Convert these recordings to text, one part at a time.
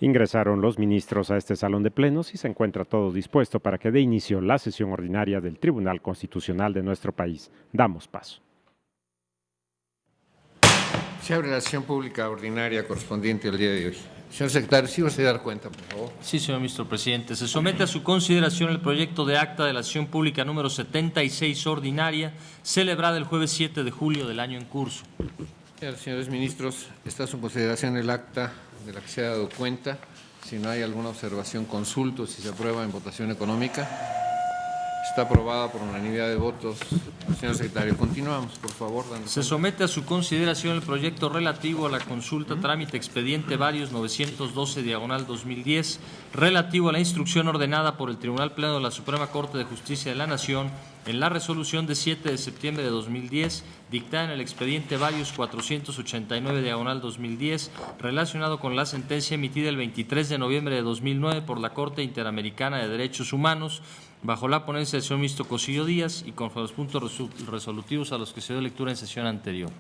Ingresaron los ministros a este salón de plenos y se encuentra todo dispuesto para que dé inicio la sesión ordinaria del Tribunal Constitucional de nuestro país. Damos paso. Se abre la sesión pública ordinaria correspondiente al día de hoy. Señor secretario, ¿sí va a dar cuenta, por favor? Sí, señor ministro presidente. Se somete a su consideración el proyecto de acta de la sesión pública número 76 ordinaria, celebrada el jueves 7 de julio del año en curso. Señores ministros, está a su consideración el acta de la que se ha dado cuenta. Si no hay alguna observación, consulto si se aprueba en votación económica. Está aprobada por unanimidad de votos. Señor secretario, continuamos, por favor. Se somete a su consideración el proyecto relativo a la consulta trámite expediente varios 912/2010, relativo a la instrucción ordenada por el Tribunal Pleno de la Suprema Corte de Justicia de la Nación en la resolución de 7 de septiembre de 2010, dictada en el expediente varios 489/2010, relacionado con la sentencia emitida el 23 de noviembre de 2009 por la Corte Interamericana de Derechos Humanos, bajo la ponencia del señor ministro Cosío Díaz y conforme a los puntos resolutivos a los que se dio lectura en sesión anterior.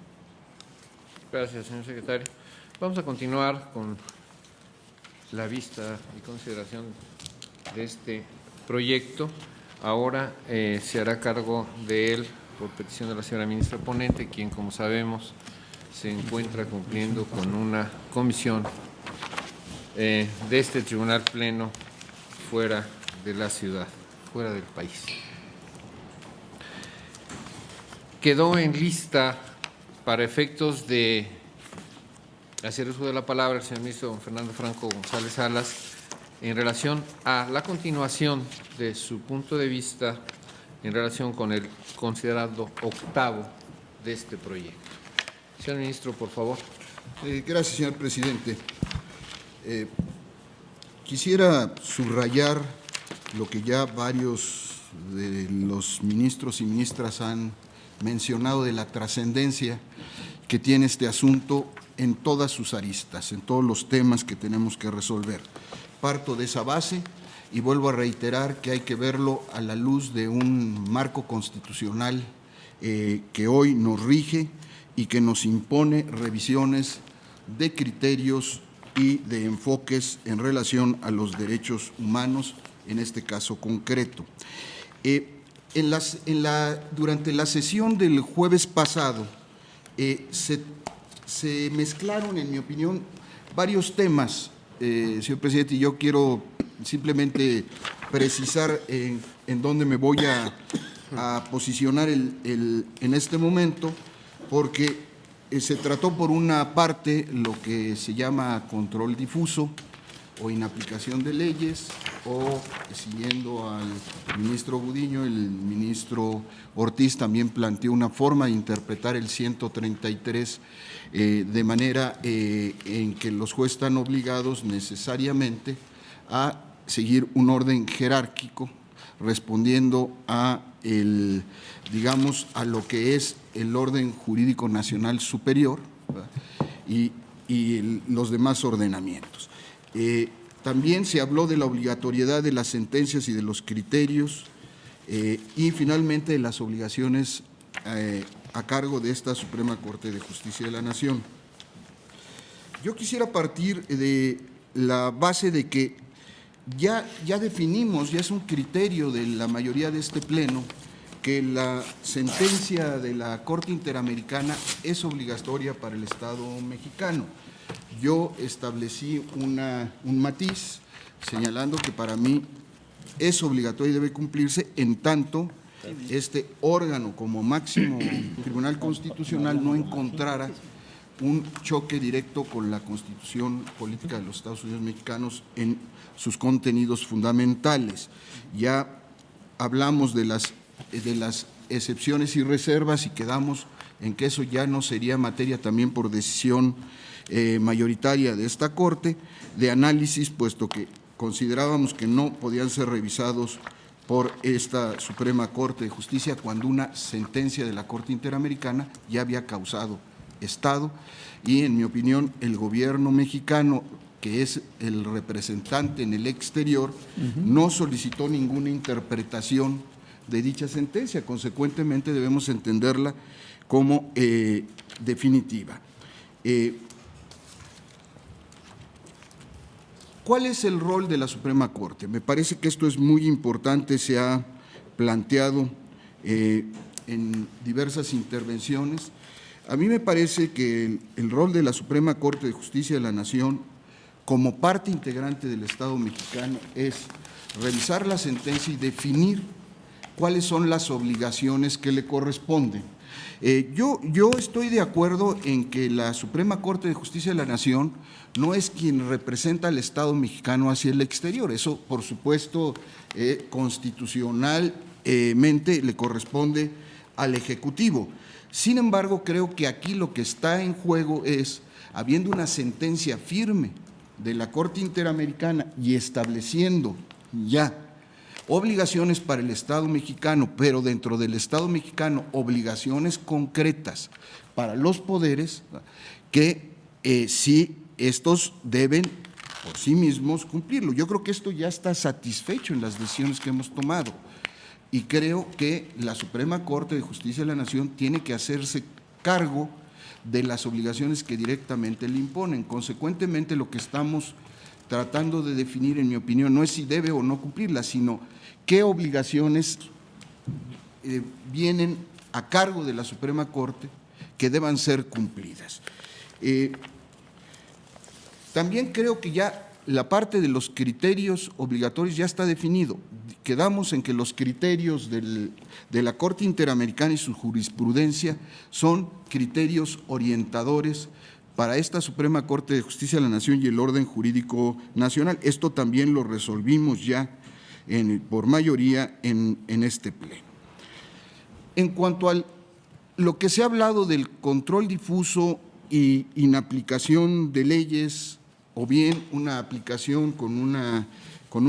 Gracias, señor secretario. Vamos a continuar con la vista y consideración de este proyecto. Ahora se hará cargo de él, por petición de la señora ministra ponente, quien, como sabemos, se encuentra cumpliendo con una comisión de este Tribunal Pleno fuera de la ciudad, fuera del país. Quedó en lista para efectos de hacer uso de la palabra el señor ministro don Fernando Franco González Salas en relación a la continuación de su punto de vista en relación con el considerado octavo de este proyecto. Señor ministro, por favor. Gracias, señor presidente. Quisiera subrayar lo que ya varios de los ministros y ministras han mencionado de la trascendencia que tiene este asunto en todas sus aristas, en todos los temas que tenemos que resolver. Parto de esa base y vuelvo a reiterar que hay que verlo a la luz de un marco constitucional que hoy nos rige y que nos impone revisiones de criterios y de enfoques en relación a los derechos humanos, en este caso concreto. Durante la sesión del jueves pasado se mezclaron, en mi opinión, varios temas, señor presidente, y yo quiero simplemente precisar en dónde me voy a posicionar en este momento, porque se trató por una parte lo que se llama control difuso o inaplicación de leyes, o siguiendo al ministro Gudiño, el ministro Ortiz también planteó una forma de interpretar el 133 de manera en que los jueces están obligados necesariamente a seguir un orden jerárquico respondiendo a a lo que es el orden jurídico nacional superior y los demás ordenamientos. También se habló de la obligatoriedad de las sentencias y de los criterios y finalmente de las obligaciones a cargo de esta Suprema Corte de Justicia de la Nación. Yo quisiera partir de la base de que ya definimos, ya es un criterio de la mayoría de este Pleno, que la sentencia de la Corte Interamericana es obligatoria para el Estado mexicano. Yo establecí un matiz señalando que para mí es obligatorio y debe cumplirse en tanto este órgano como máximo Tribunal Constitucional no encontrara un choque directo con la Constitución Política de los Estados Unidos Mexicanos en sus contenidos fundamentales. Ya hablamos de las excepciones y reservas y quedamos en que eso ya no sería materia también por decisión mayoritaria de esta Corte de análisis, puesto que considerábamos que no podían ser revisados por esta Suprema Corte de Justicia cuando una sentencia de la Corte Interamericana ya había causado Estado y, en mi opinión, el gobierno mexicano, que es el representante en el exterior, no solicitó ninguna interpretación de dicha sentencia. Consecuentemente, debemos entenderla como definitiva. ¿Cuál es el rol de la Suprema Corte? Me parece que esto es muy importante, se ha planteado en diversas intervenciones. A mí me parece que el rol de la Suprema Corte de Justicia de la Nación, como parte integrante del Estado mexicano, es revisar la sentencia y definir cuáles son las obligaciones que le corresponden. Yo estoy de acuerdo en que la Suprema Corte de Justicia de la Nación no es quien representa al Estado mexicano hacia el exterior. Eso, por supuesto, constitucionalmente le corresponde al Ejecutivo. Sin embargo, creo que aquí lo que está en juego es, habiendo una sentencia firme de la Corte Interamericana y estableciendo ya obligaciones para el Estado mexicano, pero dentro del Estado mexicano obligaciones concretas para los poderes, que sí estos deben por sí mismos cumplirlo. Yo creo que esto ya está satisfecho en las decisiones que hemos tomado y creo que la Suprema Corte de Justicia de la Nación tiene que hacerse cargo de las obligaciones que directamente le imponen. Consecuentemente, lo que estamos tratando de definir, en mi opinión, no es si debe o no cumplirlas, sino qué obligaciones vienen a cargo de la Suprema Corte que deban ser cumplidas. También creo que ya la parte de los criterios obligatorios ya está definido. Quedamos en que los criterios de la Corte Interamericana y su jurisprudencia son criterios orientadores para esta Suprema Corte de Justicia de la Nación y el orden jurídico nacional. Esto también lo resolvimos ya por mayoría en este pleno. En cuanto a lo que se ha hablado del control difuso y inaplicación de leyes, o bien una aplicación con una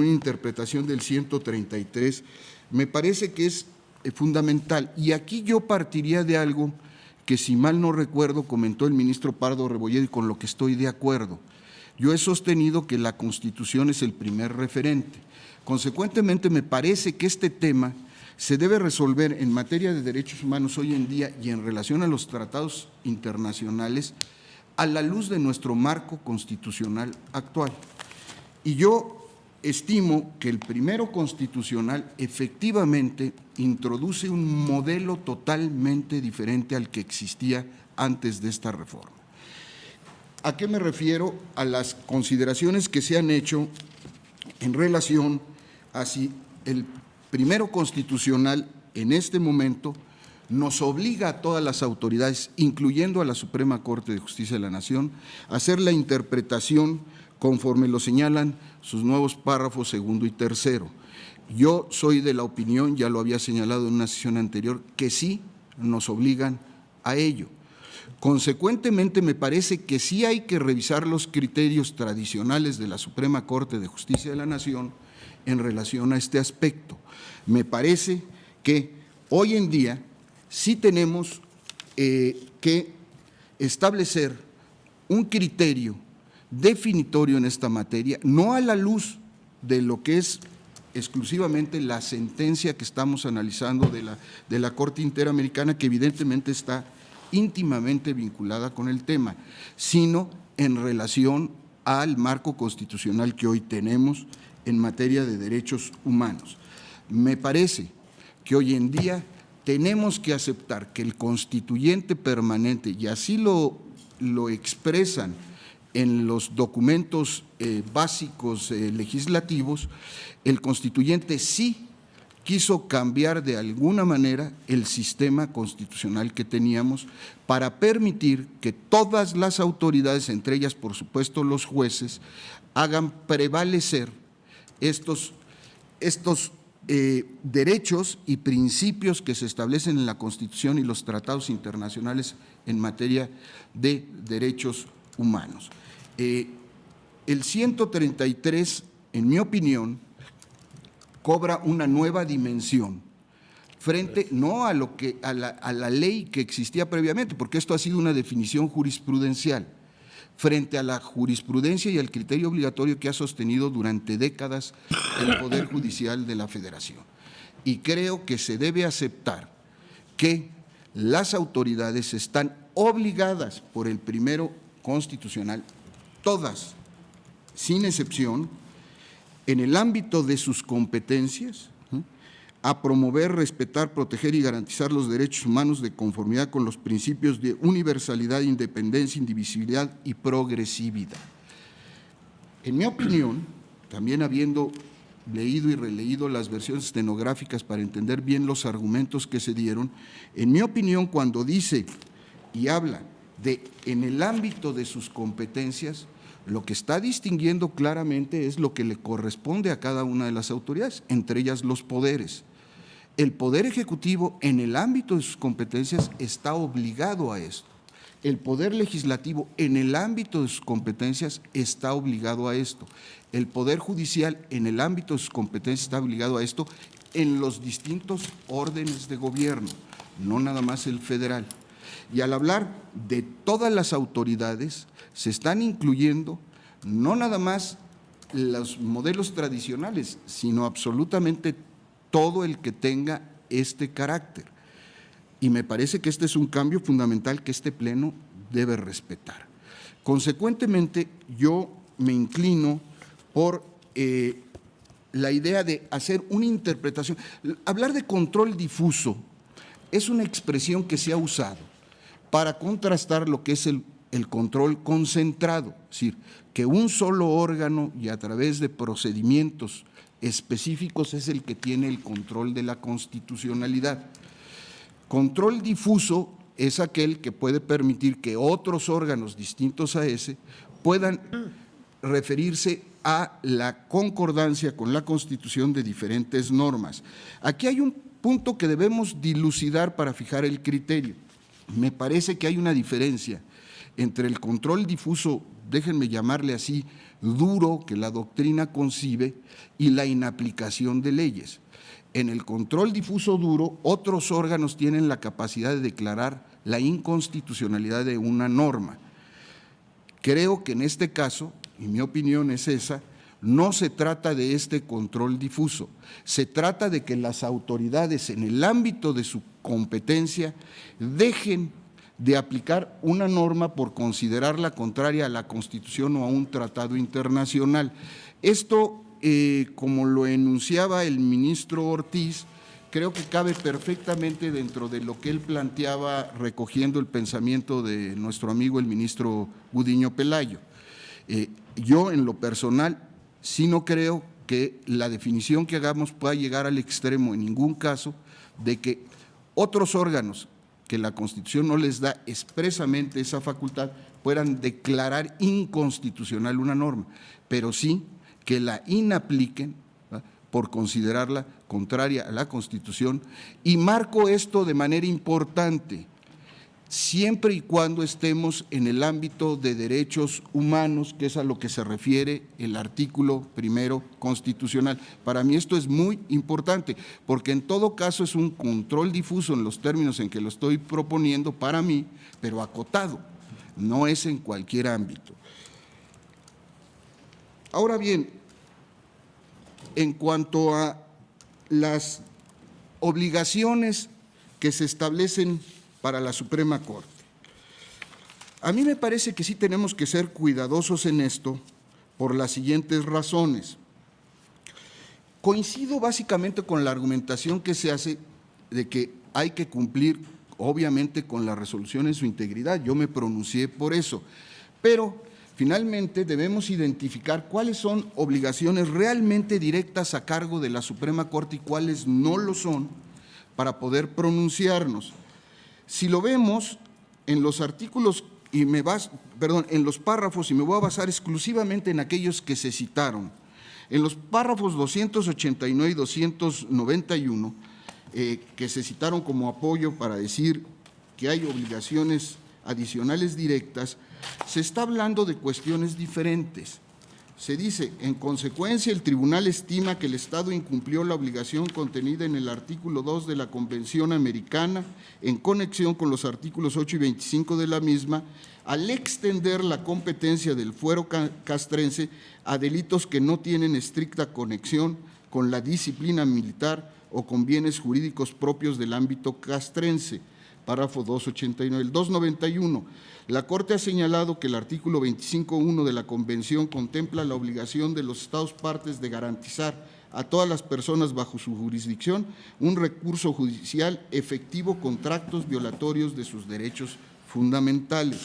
interpretación del 133, me parece que es fundamental. Y aquí yo partiría de algo que, si mal no recuerdo, comentó el ministro Pardo Rebolledo y con lo que estoy de acuerdo. Yo he sostenido que la Constitución es el primer referente. Consecuentemente, me parece que este tema se debe resolver en materia de derechos humanos hoy en día y en relación a los tratados internacionales a la luz de nuestro marco constitucional actual. Y yo estimo que el primero constitucional efectivamente introduce un modelo totalmente diferente al que existía antes de esta reforma. ¿A qué me refiero? A las consideraciones que se han hecho en relación a si el primero constitucional en este momento nos obliga a todas las autoridades, incluyendo a la Suprema Corte de Justicia de la Nación, a hacer la interpretación conforme lo señalan sus nuevos párrafos segundo y tercero. Yo soy de la opinión, ya lo había señalado en una sesión anterior, que sí nos obligan a ello. Consecuentemente, me parece que sí hay que revisar los criterios tradicionales de la Suprema Corte de Justicia de la Nación en relación a este aspecto. Me parece que hoy en día sí tenemos que establecer un criterio definitorio en esta materia, no a la luz de lo que es exclusivamente la sentencia que estamos analizando de la Corte Interamericana, que evidentemente está íntimamente vinculada con el tema, sino en relación al marco constitucional que hoy tenemos en materia de derechos humanos. Me parece que hoy en día tenemos que aceptar que el constituyente permanente, y así lo expresan en los documentos básicos legislativos, el constituyente sí quiso cambiar de alguna manera el sistema constitucional que teníamos para permitir que todas las autoridades, entre ellas por supuesto los jueces, hagan prevalecer estos derechos y principios que se establecen en la Constitución y los tratados internacionales en materia de derechos humanos. El 133, en mi opinión, cobra una nueva dimensión frente no a la ley que existía previamente, porque esto ha sido una definición jurisprudencial, frente a la jurisprudencia y al criterio obligatorio que ha sostenido durante décadas el Poder Judicial de la Federación. Y creo que se debe aceptar que las autoridades están obligadas por el primero constitucional, todas, sin excepción, en el ámbito de sus competencias, a promover, respetar, proteger y garantizar los derechos humanos de conformidad con los principios de universalidad, independencia, indivisibilidad y progresividad. En mi opinión, también habiendo leído y releído las versiones estenográficas para entender bien los argumentos que se dieron, en mi opinión, cuando dice y habla de en el ámbito de sus competencias, lo que está distinguiendo claramente es lo que le corresponde a cada una de las autoridades, entre ellas los poderes. El Poder Ejecutivo, en el ámbito de sus competencias, está obligado a esto. El Poder Legislativo, en el ámbito de sus competencias, está obligado a esto. El Poder Judicial, en el ámbito de sus competencias, está obligado a esto en los distintos órdenes de gobierno, no nada más el federal. Y al hablar de todas las autoridades, se están incluyendo no nada más los modelos tradicionales, sino absolutamente todo el que tenga este carácter. Y me parece que este es un cambio fundamental que este Pleno debe respetar. Consecuentemente, yo me inclino por la idea de hacer una interpretación. Hablar de control difuso es una expresión que se ha usado para contrastar lo que es el control concentrado, es decir, que un solo órgano y a través de procedimientos específicos es el que tiene el control de la constitucionalidad. Control difuso es aquel que puede permitir que otros órganos distintos a ese puedan referirse a la concordancia con la Constitución de diferentes normas. Aquí hay un punto que debemos dilucidar para fijar el criterio. Me parece que hay una diferencia entre el control difuso, déjenme llamarle así, duro que la doctrina concibe y la inaplicación de leyes. En el control difuso duro, otros órganos tienen la capacidad de declarar la inconstitucionalidad de una norma. Creo que en este caso, y mi opinión es esa, no se trata de este control difuso, se trata de que las autoridades en el ámbito de su competencia dejen de aplicar una norma por considerarla contraria a la Constitución o a un tratado internacional. Esto, como lo enunciaba el ministro Ortiz, creo que cabe perfectamente dentro de lo que él planteaba recogiendo el pensamiento de nuestro amigo el ministro Gudiño Pelayo. Yo, en lo personal, sí no creo que la definición que hagamos pueda llegar al extremo en ningún caso de que otros órganos que la Constitución no les da expresamente esa facultad puedan declarar inconstitucional una norma, pero sí que la inapliquen, ¿verdad?, por considerarla contraria a la Constitución. Y marco esto de manera importante, siempre y cuando estemos en el ámbito de derechos humanos, que es a lo que se refiere el artículo primero constitucional. Para mí esto es muy importante, porque en todo caso es un control difuso en los términos en que lo estoy proponiendo para mí, pero acotado, no es en cualquier ámbito. Ahora bien, en cuanto a las obligaciones que se establecen para la Suprema Corte, a mí me parece que sí tenemos que ser cuidadosos en esto por las siguientes razones. Coincido básicamente con la argumentación que se hace de que hay que cumplir obviamente con la resolución en su integridad, yo me pronuncié por eso, pero finalmente debemos identificar cuáles son obligaciones realmente directas a cargo de la Suprema Corte y cuáles no lo son para poder pronunciarnos. Si lo vemos en los artículos en los párrafos, y me voy a basar exclusivamente en aquellos que se citaron, en los párrafos 289 y 291, que se citaron como apoyo para decir que hay obligaciones adicionales directas, se está hablando de cuestiones diferentes. Se dice, en consecuencia, el tribunal estima que el Estado incumplió la obligación contenida en el artículo 2 de la Convención Americana en conexión con los artículos 8 y 25 de la misma, al extender la competencia del fuero castrense a delitos que no tienen estricta conexión con la disciplina militar o con bienes jurídicos propios del ámbito castrense. párrafo 289. El 291, la Corte ha señalado que el artículo 25.1 de la Convención contempla la obligación de los Estados partes de garantizar a todas las personas bajo su jurisdicción un recurso judicial efectivo contra actos violatorios de sus derechos fundamentales.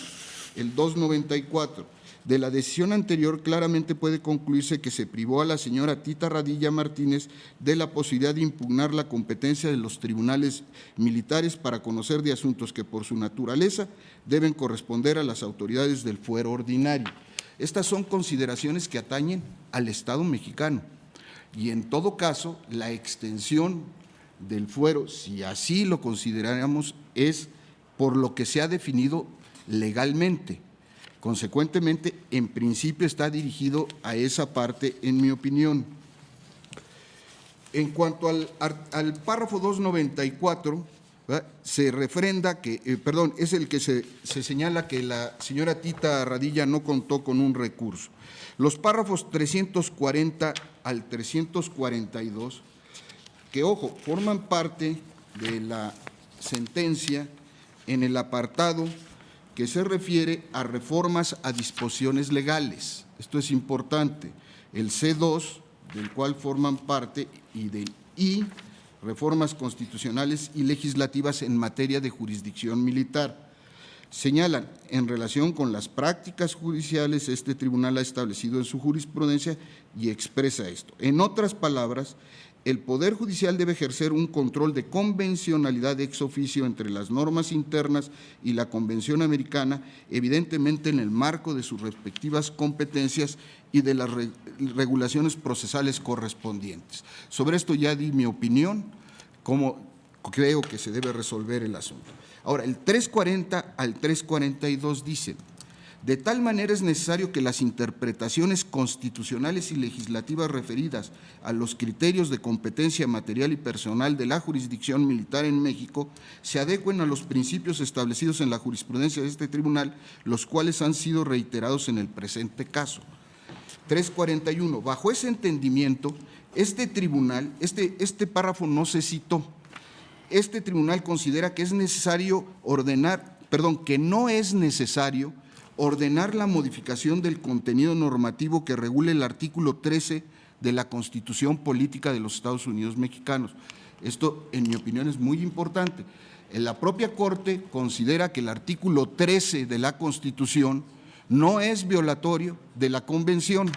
El 294. De la decisión anterior claramente puede concluirse que se privó a la señora Tita Radilla Martínez de la posibilidad de impugnar la competencia de los tribunales militares para conocer de asuntos que por su naturaleza deben corresponder a las autoridades del fuero ordinario. Estas son consideraciones que atañen al Estado mexicano y en todo caso la extensión del fuero, si así lo consideráramos, es por lo que se ha definido legalmente. Consecuentemente, en principio está dirigido a esa parte, en mi opinión. En cuanto al párrafo 294, ¿verdad?, se refrenda que, es el que se señala que la señora Tita Radilla no contó con un recurso. Los párrafos 340 al 342, que, ojo, forman parte de la sentencia en el apartado que se refiere a reformas a disposiciones legales. Esto es importante. El C2, del cual forman parte, y del I, reformas constitucionales y legislativas en materia de jurisdicción militar. Señalan, en relación con las prácticas judiciales, este tribunal ha establecido en su jurisprudencia y expresa esto. En otras palabras, el Poder Judicial debe ejercer un control de convencionalidad ex oficio entre las normas internas y la Convención Americana, evidentemente en el marco de sus respectivas competencias y de las regulaciones procesales correspondientes. Sobre esto ya di mi opinión, cómo creo que se debe resolver el asunto. Ahora, el 340 al 342 dicen: de tal manera es necesario que las interpretaciones constitucionales y legislativas referidas a los criterios de competencia material y personal de la jurisdicción militar en México se adecuen a los principios establecidos en la jurisprudencia de este tribunal, los cuales han sido reiterados en el presente caso. 341. Bajo ese entendimiento, este tribunal, este párrafo no se citó. Este tribunal considera que es necesario que no es necesario ordenar la modificación del contenido normativo que regule el artículo 13 de la Constitución Política de los Estados Unidos Mexicanos. Esto, en mi opinión, es muy importante. La propia Corte considera que el artículo 13 de la Constitución no es violatorio de la Convención.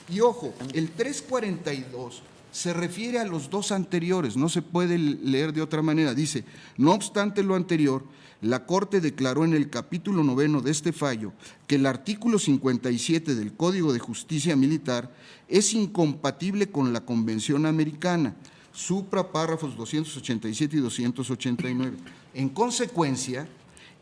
Y ojo, el 342 se refiere a los dos anteriores, no se puede leer de otra manera. Dice: no obstante lo anterior, la Corte declaró en el capítulo 9 de este fallo que el artículo 57 del Código de Justicia Militar es incompatible con la Convención Americana, supra párrafos 287 y 289. En consecuencia,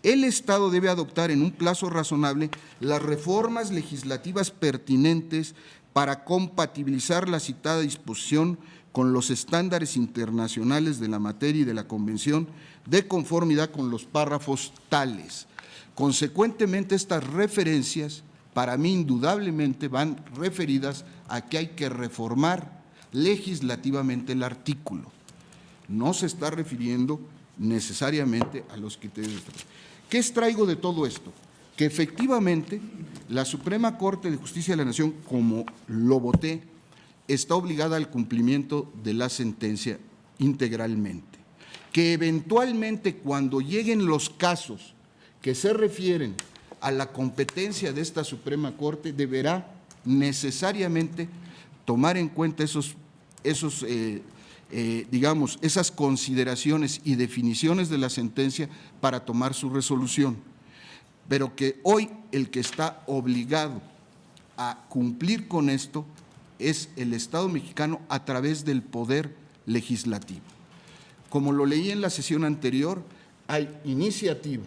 el Estado debe adoptar en un plazo razonable las reformas legislativas pertinentes para compatibilizar la citada disposición con los estándares internacionales de la materia y de la Convención, de conformidad con los párrafos tales. Consecuentemente, estas referencias, para mí, indudablemente van referidas a que hay que reformar legislativamente el artículo. No se está refiriendo necesariamente a los criterios. ¿Qué extraigo de todo esto? Que efectivamente la Suprema Corte de Justicia de la Nación, como lo voté, está obligada al cumplimiento de la sentencia integralmente. Que eventualmente, cuando lleguen los casos que se refieren a la competencia de esta Suprema Corte, deberá necesariamente tomar en cuenta esas consideraciones y definiciones de la sentencia para tomar su resolución. Pero que hoy el que está obligado a cumplir con esto es el Estado mexicano a través del Poder Legislativo. Como lo leí en la sesión anterior, hay iniciativa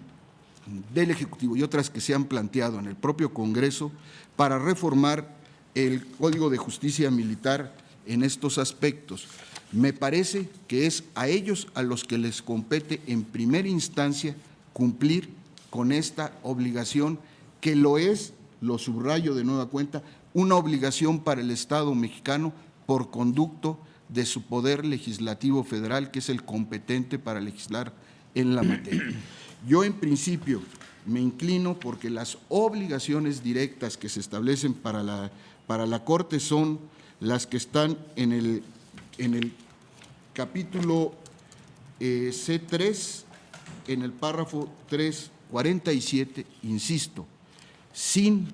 del Ejecutivo y otras que se han planteado en el propio Congreso para reformar el Código de Justicia Militar en estos aspectos. Me parece que es a ellos a los que les compete en primera instancia cumplir con esta obligación, que lo es, lo subrayo de nueva cuenta, una obligación para el Estado mexicano por conducto de su poder legislativo federal, que es el competente para legislar en la materia. Yo, en principio, me inclino porque las obligaciones directas que se establecen para la Corte son las que están en el capítulo C3, en el párrafo 347, insisto, sin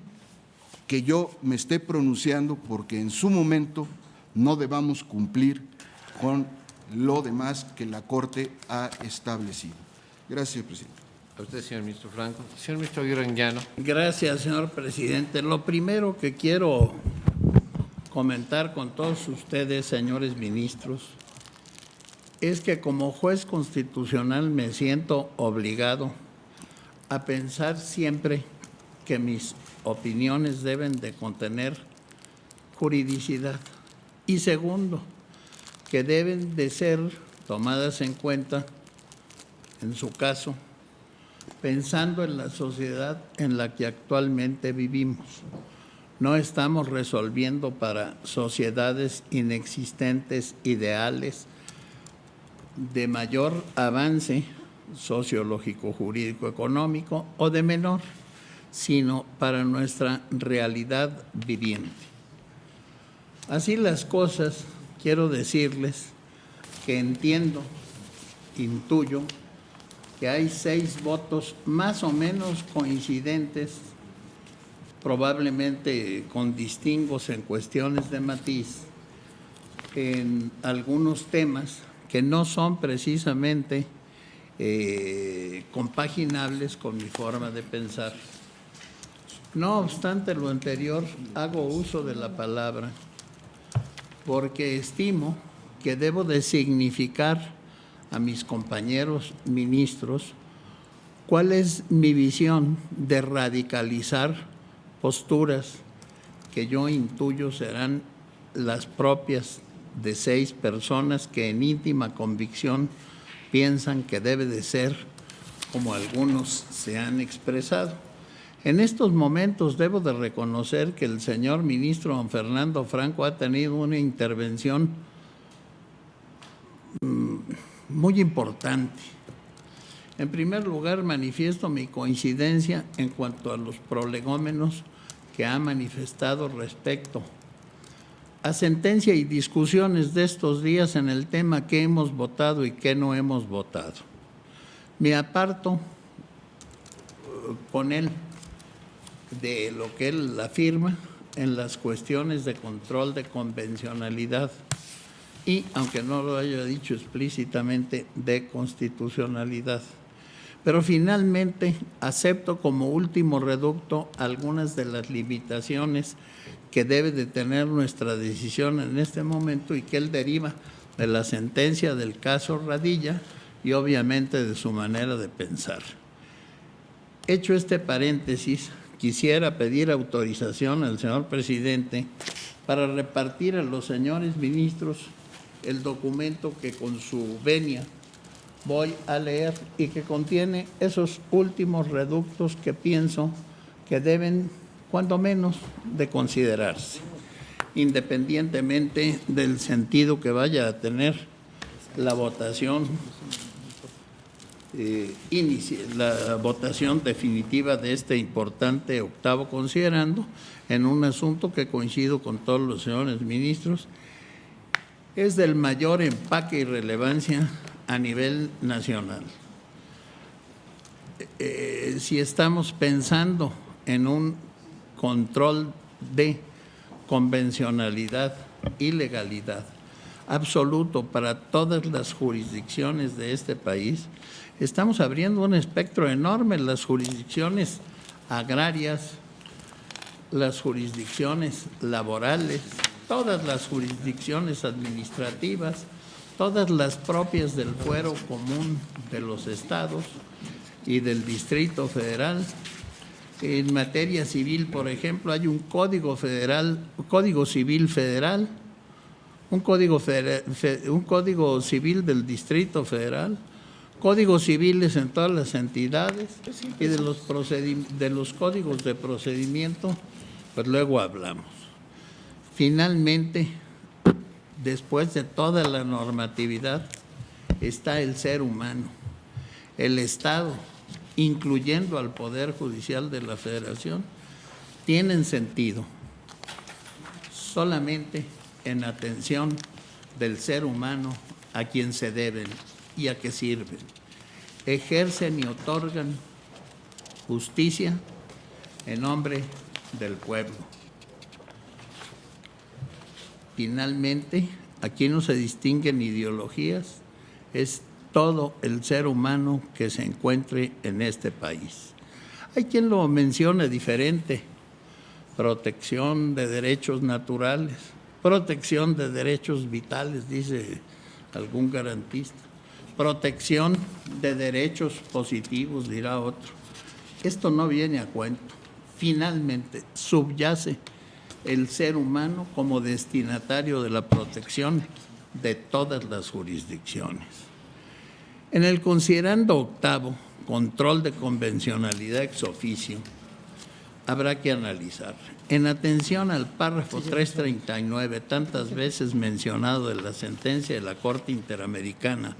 que yo me esté pronunciando, porque en su momento no debamos cumplir con lo demás que la Corte ha establecido. Gracias, señor presidente. A usted, señor ministro Franco. Señor ministro Aguirre Anguiano. Gracias, señor presidente. Lo primero que quiero comentar con todos ustedes, señores ministros, es que como juez constitucional me siento obligado a pensar siempre que mis opiniones deben de contener juridicidad. Y segundo, que deben de ser tomadas en cuenta, en su caso, pensando en la sociedad en la que actualmente vivimos. No estamos resolviendo para sociedades inexistentes, ideales, de mayor avance sociológico, jurídico, económico o de menor, sino para nuestra realidad viviente. Así las cosas, quiero decirles que entiendo, intuyo, que hay 6 votos más o menos coincidentes, probablemente con distingos en cuestiones de matiz, en algunos temas que no son precisamente compaginables con mi forma de pensar. No obstante lo anterior, hago uso de la palabra porque estimo que debo de significar a mis compañeros ministros cuál es mi visión de radicalizar posturas que yo intuyo serán las propias de 6 personas que en íntima convicción piensan que debe de ser como algunos se han expresado. En estos momentos debo de reconocer que el señor ministro don Fernando Franco ha tenido una intervención muy importante. En primer lugar, manifiesto mi coincidencia en cuanto a los prolegómenos que ha manifestado respecto a sentencia y discusiones de estos días en el tema que hemos votado y que no hemos votado. Me aparto con él de lo que él afirma en las cuestiones de control de convencionalidad y, aunque no lo haya dicho explícitamente, de constitucionalidad. Pero finalmente acepto como último reducto algunas de las limitaciones que debe de tener nuestra decisión en este momento y que él deriva de la sentencia del caso Radilla y obviamente de su manera de pensar. Hecho este paréntesis, quisiera pedir autorización al señor presidente para repartir a los señores ministros el documento que con su venia voy a leer y que contiene esos últimos reductos que pienso que deben, cuando menos, de considerarse, independientemente del sentido que vaya a tener la votación la votación definitiva de este importante octavo considerando en un asunto que coincido con todos los señores ministros, es del mayor empaque y relevancia a nivel nacional. Si estamos pensando en un control de convencionalidad y legalidad absoluto para todas las jurisdicciones de este país, estamos abriendo un espectro enorme, las jurisdicciones agrarias, las jurisdicciones laborales, todas las jurisdicciones administrativas, todas las propias del fuero común de los estados y del Distrito Federal. En materia civil, por ejemplo, hay un código civil federal, un código civil del Distrito Federal, códigos civiles en todas las entidades y de los códigos de procedimiento, pues luego hablamos. Finalmente, después de toda la normatividad, está el ser humano. el Estado, incluyendo al Poder Judicial de la Federación, tienen sentido solamente en atención del ser humano a quien se deben y a que sirven. Ejercen y otorgan justicia en nombre del pueblo. Finalmente, aquí no se distinguen ideologías, es todo el ser humano que se encuentre en este país. Hay quien lo menciona diferente: protección de derechos naturales, protección de derechos vitales, dice algún garantista, protección de derechos positivos, dirá otro. Esto no viene a cuento. Finalmente, subyace el ser humano como destinatario de la protección de todas las jurisdicciones. En el considerando octavo, control de convencionalidad ex oficio, habrá que analizar. En atención al párrafo 339, tantas veces mencionado de la sentencia de la Corte Interamericana,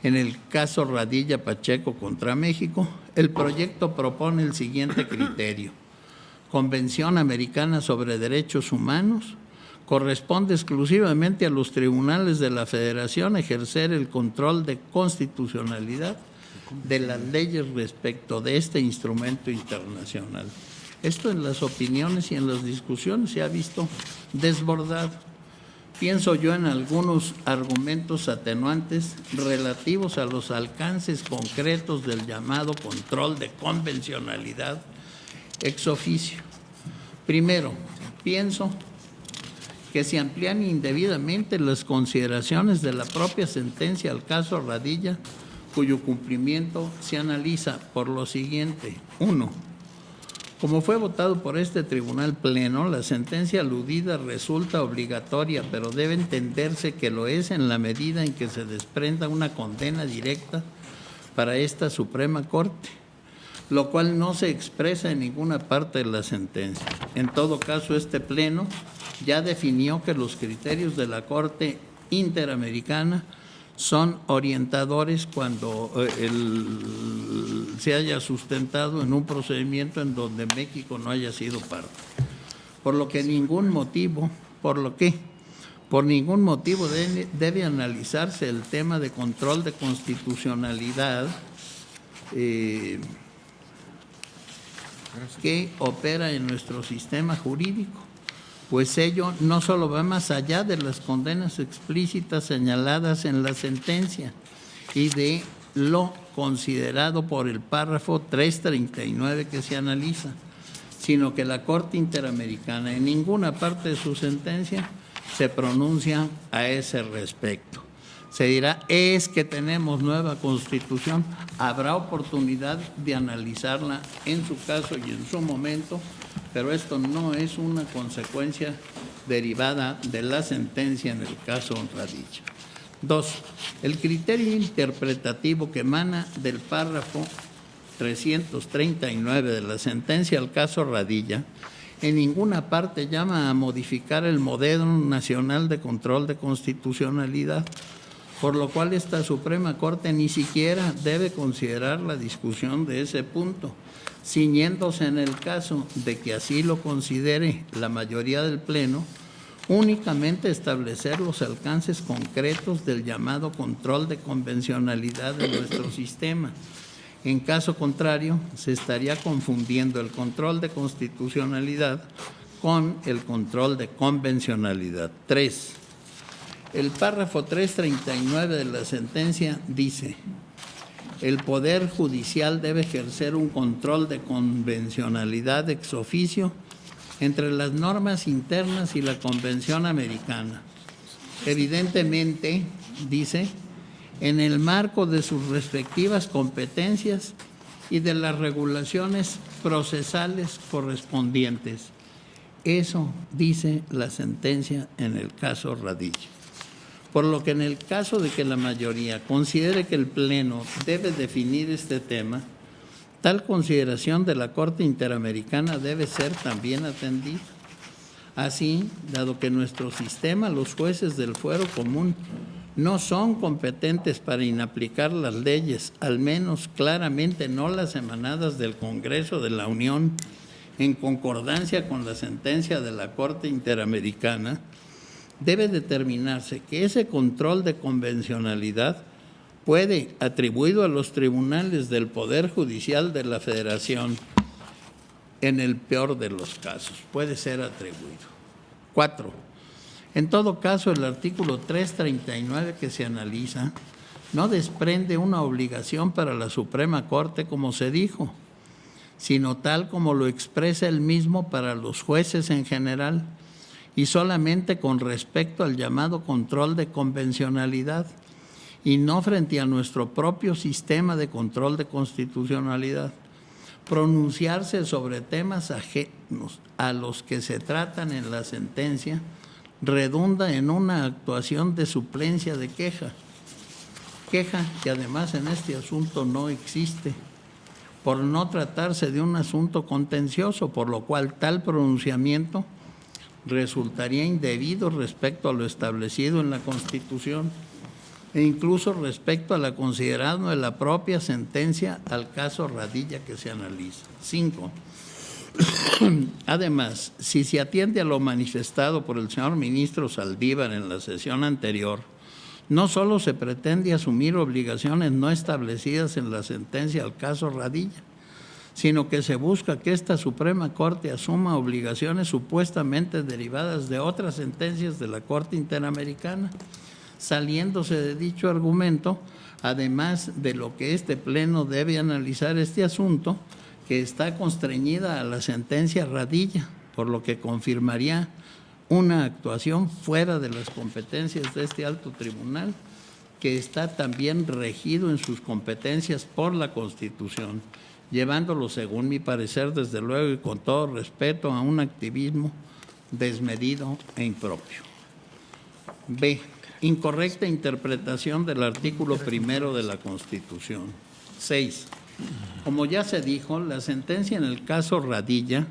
en el caso Radilla Pacheco contra México, el proyecto propone el siguiente criterio: Convención Americana sobre Derechos Humanos, corresponde exclusivamente a los tribunales de la Federación ejercer el control de constitucionalidad de las leyes respecto de este instrumento internacional. Esto en las opiniones y en las discusiones se ha visto desbordado. Pienso yo en algunos argumentos atenuantes relativos a los alcances concretos del llamado control de convencionalidad ex oficio. Primero, pienso que se amplían indebidamente las consideraciones de la propia sentencia al caso Radilla, cuyo cumplimiento se analiza por lo siguiente. 1. Como fue votado por este tribunal pleno, la sentencia aludida resulta obligatoria, pero debe entenderse que lo es en la medida en que se desprenda una condena directa para esta Suprema Corte, lo cual no se expresa en ninguna parte de la sentencia. En todo caso, este pleno ya definió que los criterios de la Corte Interamericana son orientadores cuando se haya sustentado en un procedimiento en donde México no haya sido parte. Por ningún motivo debe analizarse el tema de control de constitucionalidad que opera en nuestro sistema jurídico, pues ello no solo va más allá de las condenas explícitas señaladas en la sentencia y de lo considerado por el párrafo 339 que se analiza, sino que la Corte Interamericana en ninguna parte de su sentencia se pronuncia a ese respecto. Se dirá, es que tenemos nueva Constitución, habrá oportunidad de analizarla en su caso y en su momento, pero esto no es una consecuencia derivada de la sentencia en el caso Radilla. 2. El criterio interpretativo que emana del párrafo 339 de la sentencia al caso Radilla en ninguna parte llama a modificar el modelo nacional de control de constitucionalidad, por lo cual esta Suprema Corte ni siquiera debe considerar la discusión de ese punto, ciñéndose en el caso de que así lo considere la mayoría del Pleno, únicamente establecer los alcances concretos del llamado control de convencionalidad de nuestro sistema. En caso contrario, se estaría confundiendo el control de constitucionalidad con el control de convencionalidad. 3. El párrafo 339 de la sentencia dice: el Poder Judicial debe ejercer un control de convencionalidad ex oficio entre las normas internas y la Convención Americana. Evidentemente, dice, en el marco de sus respectivas competencias y de las regulaciones procesales correspondientes. Eso dice la sentencia en el caso Radilla. Por lo que en el caso de que la mayoría considere que el Pleno debe definir este tema, tal consideración de la Corte Interamericana debe ser también atendida. Así, dado que en nuestro sistema los jueces del fuero común no son competentes para inaplicar las leyes, al menos claramente no las emanadas del Congreso de la Unión, en concordancia con la sentencia de la Corte Interamericana, debe determinarse que ese control de convencionalidad puede, atribuido a los tribunales del Poder Judicial de la Federación, en el peor de los casos, puede ser atribuido. 4. En todo caso, el artículo 339 que se analiza no desprende una obligación para la Suprema Corte, como se dijo, sino tal como lo expresa el mismo para los jueces en general, y solamente con respecto al llamado control de convencionalidad, y no frente a nuestro propio sistema de control de constitucionalidad. Pronunciarse sobre temas ajenos a los que se tratan en la sentencia redunda en una actuación de suplencia de queja que además en este asunto no existe, por no tratarse de un asunto contencioso, por lo cual tal pronunciamiento resultaría indebido respecto a lo establecido en la Constitución e incluso respecto a la considerada de la propia sentencia al caso Radilla que se analiza. 5. Además, si se atiende a lo manifestado por el señor ministro Saldívar en la sesión anterior, no solo se pretende asumir obligaciones no establecidas en la sentencia al caso Radilla, sino que se busca que esta Suprema Corte asuma obligaciones supuestamente derivadas de otras sentencias de la Corte Interamericana, saliéndose de dicho argumento, además de lo que este Pleno debe analizar este asunto, que está constreñida a la sentencia Radilla, por lo que confirmaría una actuación fuera de las competencias de este alto tribunal, que está también regido en sus competencias por la Constitución, llevándolo, según mi parecer, desde luego y con todo respeto, a un activismo desmedido e impropio. B. Incorrecta interpretación del artículo 1 de la Constitución. 6. Como ya se dijo, la sentencia en el caso Radilla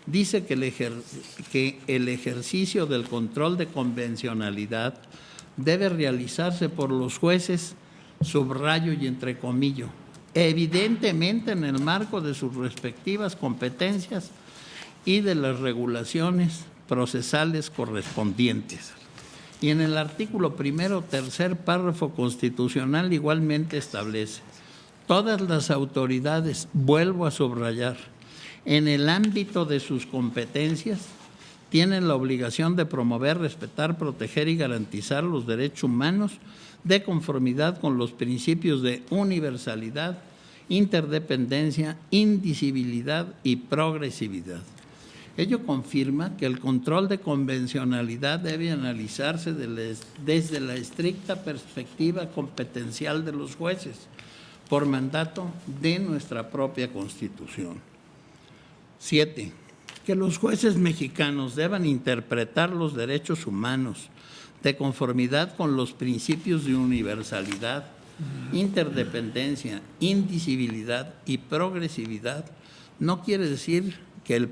dice que el ejercicio del control de convencionalidad debe realizarse por los jueces, subrayo y entrecomillo, evidentemente en el marco de sus respectivas competencias y de las regulaciones procesales correspondientes. Y en el artículo 1, tercer párrafo constitucional igualmente establece: todas las autoridades, vuelvo a subrayar, en el ámbito de sus competencias, tienen la obligación de promover, respetar, proteger y garantizar los derechos humanos de conformidad con los principios de universalidad, interdependencia, indivisibilidad y progresividad. Ello confirma que el control de convencionalidad debe analizarse desde la estricta perspectiva competencial de los jueces, por mandato de nuestra propia Constitución. 7. Que los jueces mexicanos deban interpretar los derechos humanos de conformidad con los principios de universalidad, interdependencia, indivisibilidad y progresividad no quiere decir que en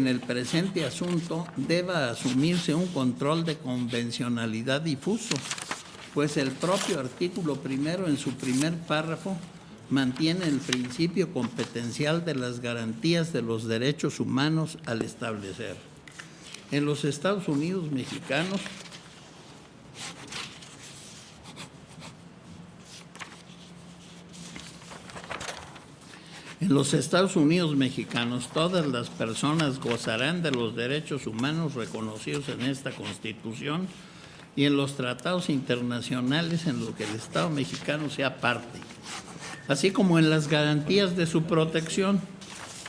el presente asunto deba asumirse un control de convencionalidad difuso, pues el propio artículo 1 en su primer párrafo mantiene el principio competencial de las garantías de los derechos humanos al establecer. En los Estados Unidos mexicanos, todas las personas gozarán de los derechos humanos reconocidos en esta Constitución y en los tratados internacionales en los que el Estado mexicano sea parte, así como en las garantías de su protección,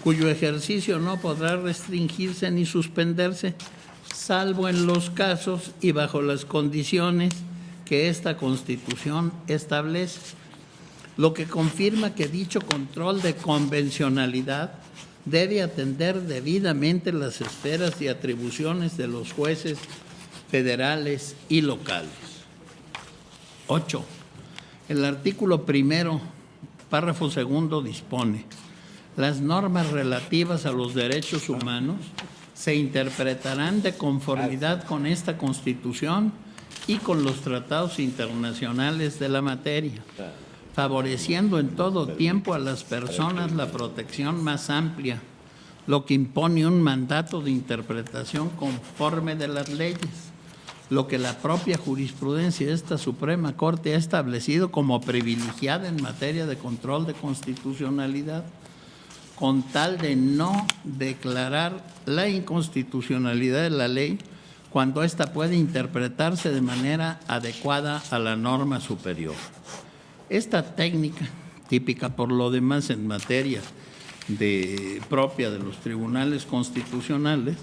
cuyo ejercicio no podrá restringirse ni suspenderse, salvo en los casos y bajo las condiciones que esta Constitución establece, lo que confirma que dicho control de convencionalidad debe atender debidamente las esferas y atribuciones de los jueces federales y locales. 8. El artículo 1, párrafo 2 dispone: las normas relativas a los derechos humanos se interpretarán de conformidad con esta Constitución y con los tratados internacionales de la materia, favoreciendo en todo tiempo a las personas la protección más amplia, lo que impone un mandato de interpretación conforme de las leyes, lo que la propia jurisprudencia de esta Suprema Corte ha establecido como privilegiada en materia de control de constitucionalidad, con tal de no declarar la inconstitucionalidad de la ley cuando ésta puede interpretarse de manera adecuada a la norma superior. Esta técnica, típica por lo demás en materia propia de los tribunales constitucionales,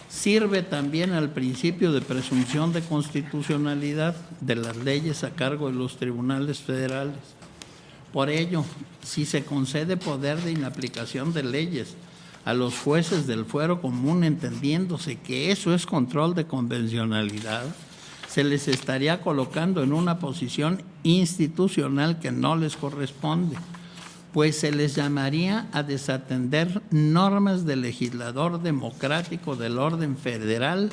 sirve también al principio de presunción de constitucionalidad de las leyes a cargo de los tribunales federales. Por ello, si se concede poder de inaplicación de leyes a los jueces del fuero común, entendiéndose que eso es control de convencionalidad, se les estaría colocando en una posición institucional que no les corresponde, pues se les llamaría a desatender normas del legislador democrático del orden federal,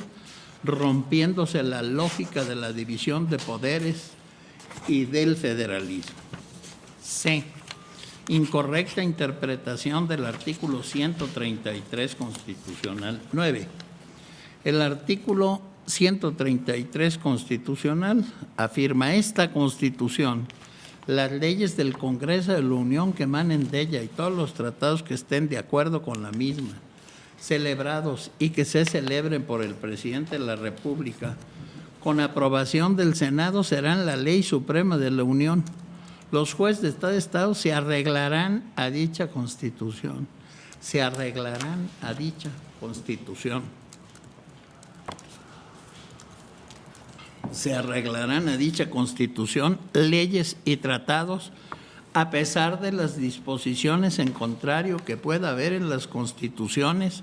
rompiéndose la lógica de la división de poderes y del federalismo. C. Incorrecta interpretación del artículo 133 constitucional. 9. El artículo 133 constitucional afirma: esta Constitución, las leyes del Congreso de la Unión que emanen de ella y todos los tratados que estén de acuerdo con la misma, celebrados y que se celebren por el Presidente de la República, con aprobación del Senado, serán la ley suprema de la Unión. Los jueces de cada estado se arreglarán a dicha Constitución. Se arreglarán a dicha Constitución. Se arreglarán a dicha Constitución leyes y tratados a pesar de las disposiciones en contrario que pueda haber en las constituciones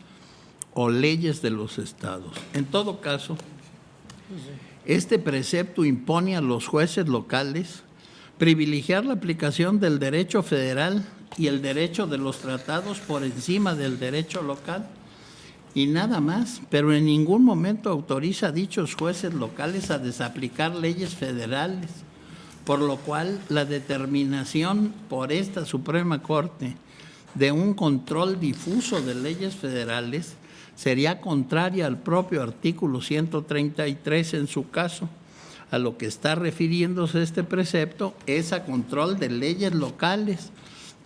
o leyes de los estados. En todo caso, este precepto impone a los jueces locales privilegiar la aplicación del derecho federal y el derecho de los tratados por encima del derecho local, y nada más, pero en ningún momento autoriza a dichos jueces locales a desaplicar leyes federales, por lo cual la determinación por esta Suprema Corte de un control difuso de leyes federales sería contraria al propio artículo 133 en su caso. A lo que está refiriéndose este precepto es a control de leyes locales,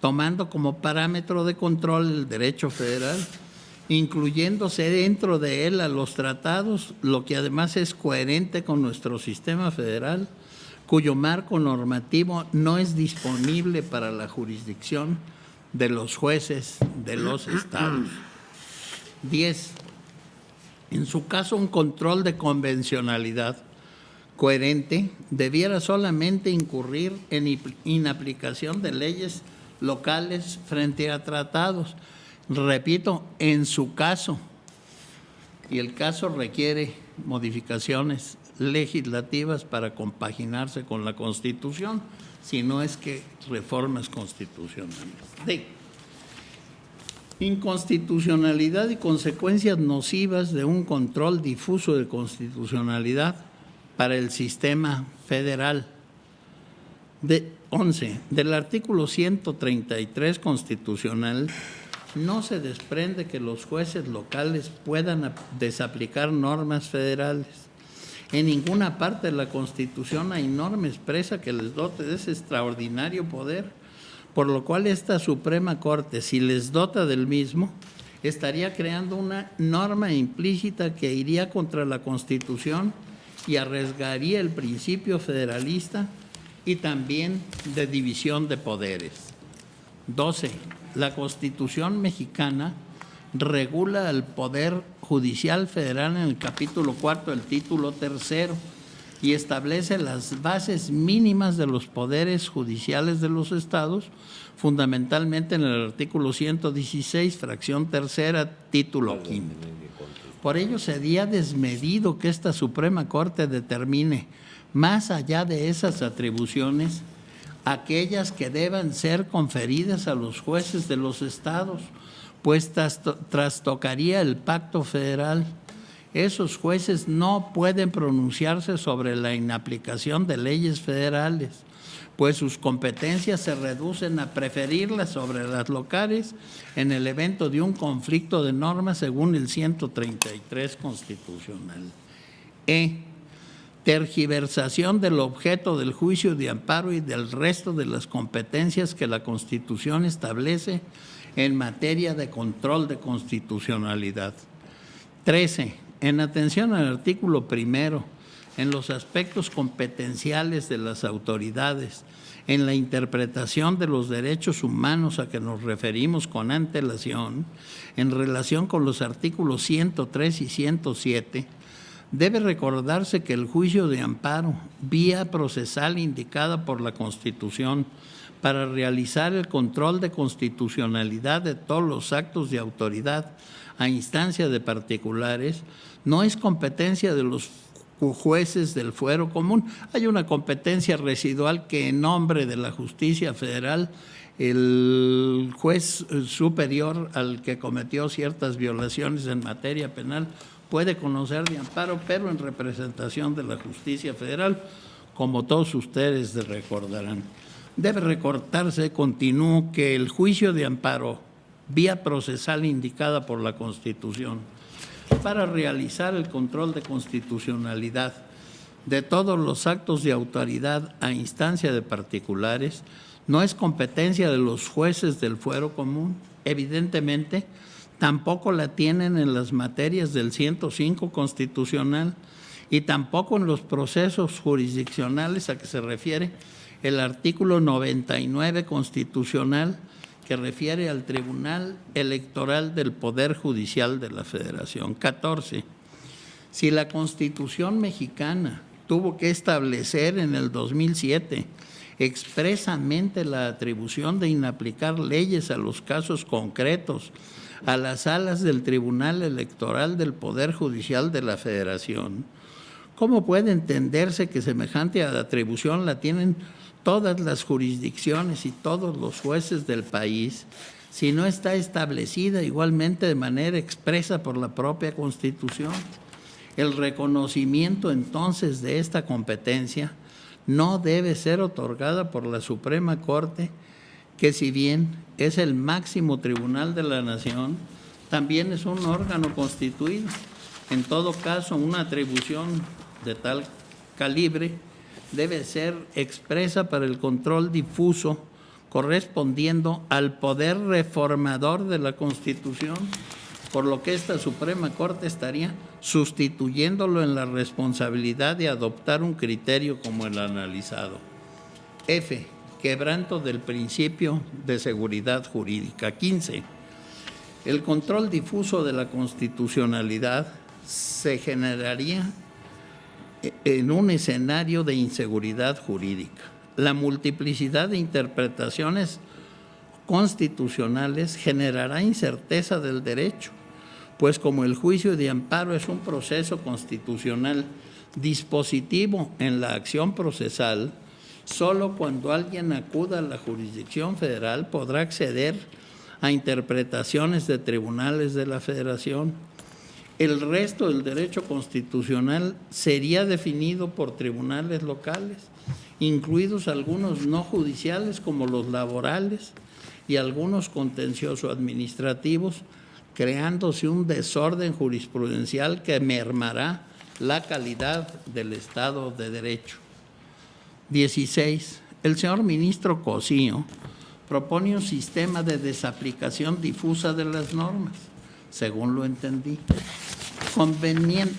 tomando como parámetro de control el derecho federal, incluyéndose dentro de él a los tratados, lo que además es coherente con nuestro sistema federal, cuyo marco normativo no es disponible para la jurisdicción de los jueces de los estados. 10. En su caso, un control de convencionalidad coherente debiera solamente incurrir en inaplicación de leyes locales frente a tratados. Repito, en su caso, y el caso requiere modificaciones legislativas para compaginarse con la Constitución, si no es que reformas constitucionales. D. Inconstitucionalidad y consecuencias nocivas de un control difuso de constitucionalidad para el sistema federal. 11. Del artículo 133 constitucional no se desprende que los jueces locales puedan desaplicar normas federales. En ninguna parte de la Constitución hay norma expresa que les dote de ese extraordinario poder, por lo cual esta Suprema Corte, si les dota del mismo, estaría creando una norma implícita que iría contra la Constitución y arriesgaría el principio federalista y también de división de poderes. 12. La Constitución mexicana regula el Poder Judicial Federal en el capítulo 4 del título 3 y establece las bases mínimas de los poderes judiciales de los estados, fundamentalmente en el artículo 116, fracción 3, título 5. Por ello sería desmedido que esta Suprema Corte determine, más allá de esas atribuciones, aquellas que deban ser conferidas a los jueces de los estados, pues trastocaría el pacto federal. esos jueces no pueden pronunciarse sobre la inaplicación de leyes federales, pues sus competencias se reducen a preferirlas sobre las locales en el evento de un conflicto de normas según el 133 constitucional. Tergiversación del objeto del juicio de amparo y del resto de las competencias que la Constitución establece en materia de control de constitucionalidad. 13. En atención al artículo 1, en los aspectos competenciales de las autoridades, en la interpretación de los derechos humanos a que nos referimos con antelación, en relación con los artículos 103 y 107, debe recordarse que el juicio de amparo, vía procesal indicada por la Constitución, para realizar el control de constitucionalidad de todos los actos de autoridad a instancia de particulares, no es competencia de los jueces del fuero común. Hay una competencia residual que en nombre de la justicia federal el juez superior al que cometió ciertas violaciones en materia penal puede conocer de amparo, pero en representación de la justicia federal, como todos ustedes recordarán. Debe recordarse, continúo, que el juicio de amparo, vía procesal indicada por la Constitución, para realizar el control de constitucionalidad de todos los actos de autoridad a instancia de particulares, no es competencia de los jueces del fuero común. Evidentemente, tampoco la tienen en las materias del 105 constitucional y tampoco en los procesos jurisdiccionales a que se refiere el artículo 99 constitucional, que refiere al Tribunal Electoral del Poder Judicial de la Federación. 14. Si la Constitución mexicana tuvo que establecer en el 2007 expresamente la atribución de inaplicar leyes a los casos concretos a las salas del Tribunal Electoral del Poder Judicial de la Federación, ¿cómo puede entenderse que semejante atribución la tienen todas las jurisdicciones y todos los jueces del país si no está establecida igualmente de manera expresa por la propia Constitución? El reconocimiento entonces de esta competencia no debe ser otorgada por la Suprema Corte, que si bien es el máximo tribunal de la nación, también es un órgano constituido. En todo caso, una atribución de tal calibre debe ser expresa para el control difuso correspondiendo al poder reformador de la Constitución, por lo que esta Suprema Corte estaría sustituyéndolo en la responsabilidad de adoptar un criterio como el analizado. F. Quebranto del principio de seguridad jurídica. 15. El control difuso de la constitucionalidad se generaría en un escenario de inseguridad jurídica. La multiplicidad de interpretaciones constitucionales generará incerteza del derecho, pues como el juicio de amparo es un proceso constitucional dispositivo en la acción procesal, solo cuando alguien acuda a la jurisdicción federal podrá acceder a interpretaciones de tribunales de la Federación. El resto del derecho constitucional sería definido por tribunales locales, incluidos algunos no judiciales como los laborales y algunos contencioso-administrativos, creándose un desorden jurisprudencial que mermará la calidad del Estado de Derecho. 16. El señor ministro Cosío propone un sistema de desaplicación difusa de las normas, según lo entendí,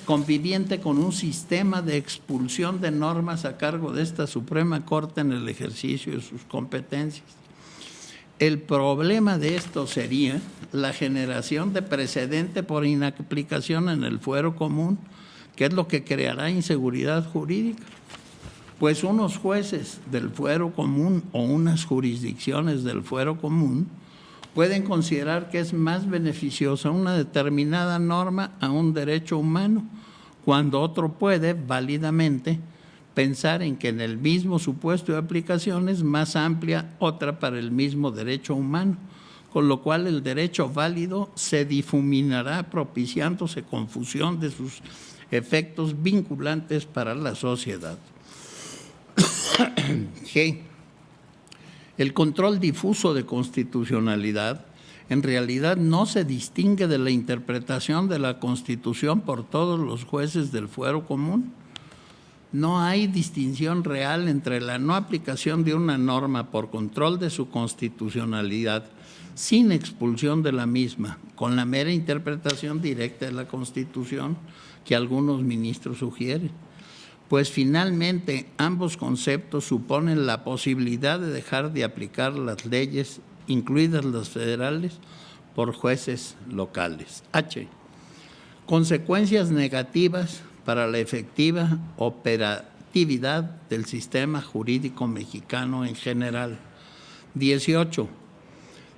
conviviente con un sistema de expulsión de normas a cargo de esta Suprema Corte en el ejercicio de sus competencias. El problema de esto sería la generación de precedente por inaplicación en el fuero común, que es lo que creará inseguridad jurídica, pues unos jueces del fuero común o unas jurisdicciones del fuero común pueden considerar que es más beneficiosa una determinada norma a un derecho humano, cuando otro puede válidamente pensar en que en el mismo supuesto de aplicación es más amplia otra para el mismo derecho humano, con lo cual el derecho válido se difuminará propiciándose confusión de sus efectos vinculantes para la sociedad. G. El control difuso de constitucionalidad en realidad no se distingue de la interpretación de la Constitución por todos los jueces del fuero común. No hay distinción real entre la no aplicación de una norma por control de su constitucionalidad sin expulsión de la misma, con la mera interpretación directa de la Constitución que algunos ministros sugieren, pues finalmente ambos conceptos suponen la posibilidad de dejar de aplicar las leyes, incluidas las federales, por jueces locales. H. Consecuencias negativas para la efectiva operatividad del sistema jurídico mexicano en general. 18.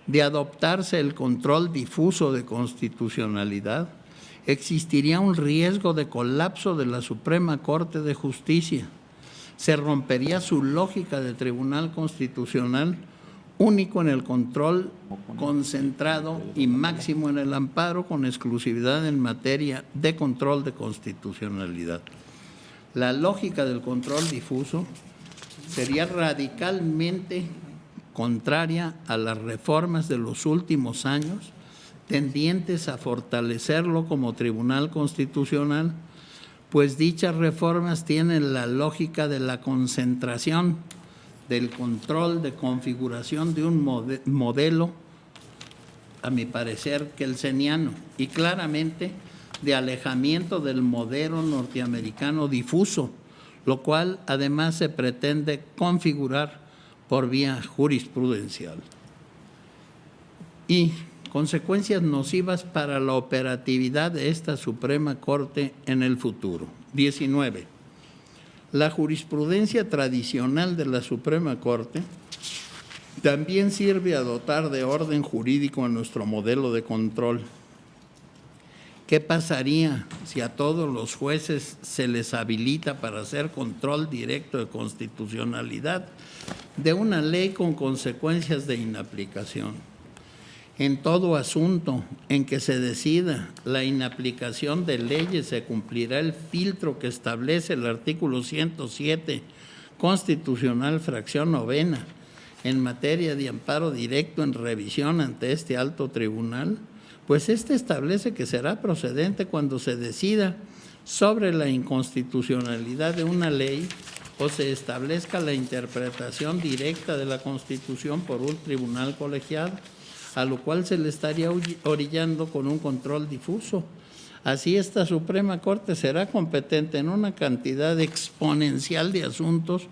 De adoptarse el control difuso de constitucionalidad, existiría un riesgo de colapso de la Suprema Corte de Justicia. Se rompería su lógica de tribunal constitucional único en el control concentrado y máximo en el amparo con exclusividad en materia de control de constitucionalidad. La lógica del control difuso sería radicalmente contraria a las reformas de los últimos años, tendientes a fortalecerlo como tribunal constitucional, pues dichas reformas tienen la lógica de la concentración del control de configuración de un modelo, a mi parecer, kelseniano, y claramente de alejamiento del modelo norteamericano difuso, lo cual además se pretende configurar por vía jurisprudencial. Y consecuencias nocivas para la operatividad de esta Suprema Corte en el futuro. 19. La jurisprudencia tradicional de la Suprema Corte también sirve a dotar de orden jurídico a nuestro modelo de control. ¿Qué pasaría si a todos los jueces se les habilita para hacer control directo de constitucionalidad de una ley con consecuencias de inaplicación? En todo asunto en que se decida la inaplicación de leyes se cumplirá el filtro que establece el artículo 107 constitucional, fracción 9, en materia de amparo directo en revisión ante este alto tribunal, pues este establece que será procedente cuando se decida sobre la inconstitucionalidad de una ley o se establezca la interpretación directa de la Constitución por un tribunal colegiado, a lo cual se le estaría orillando con un control difuso. Así esta Suprema Corte será competente en una cantidad exponencial de asuntos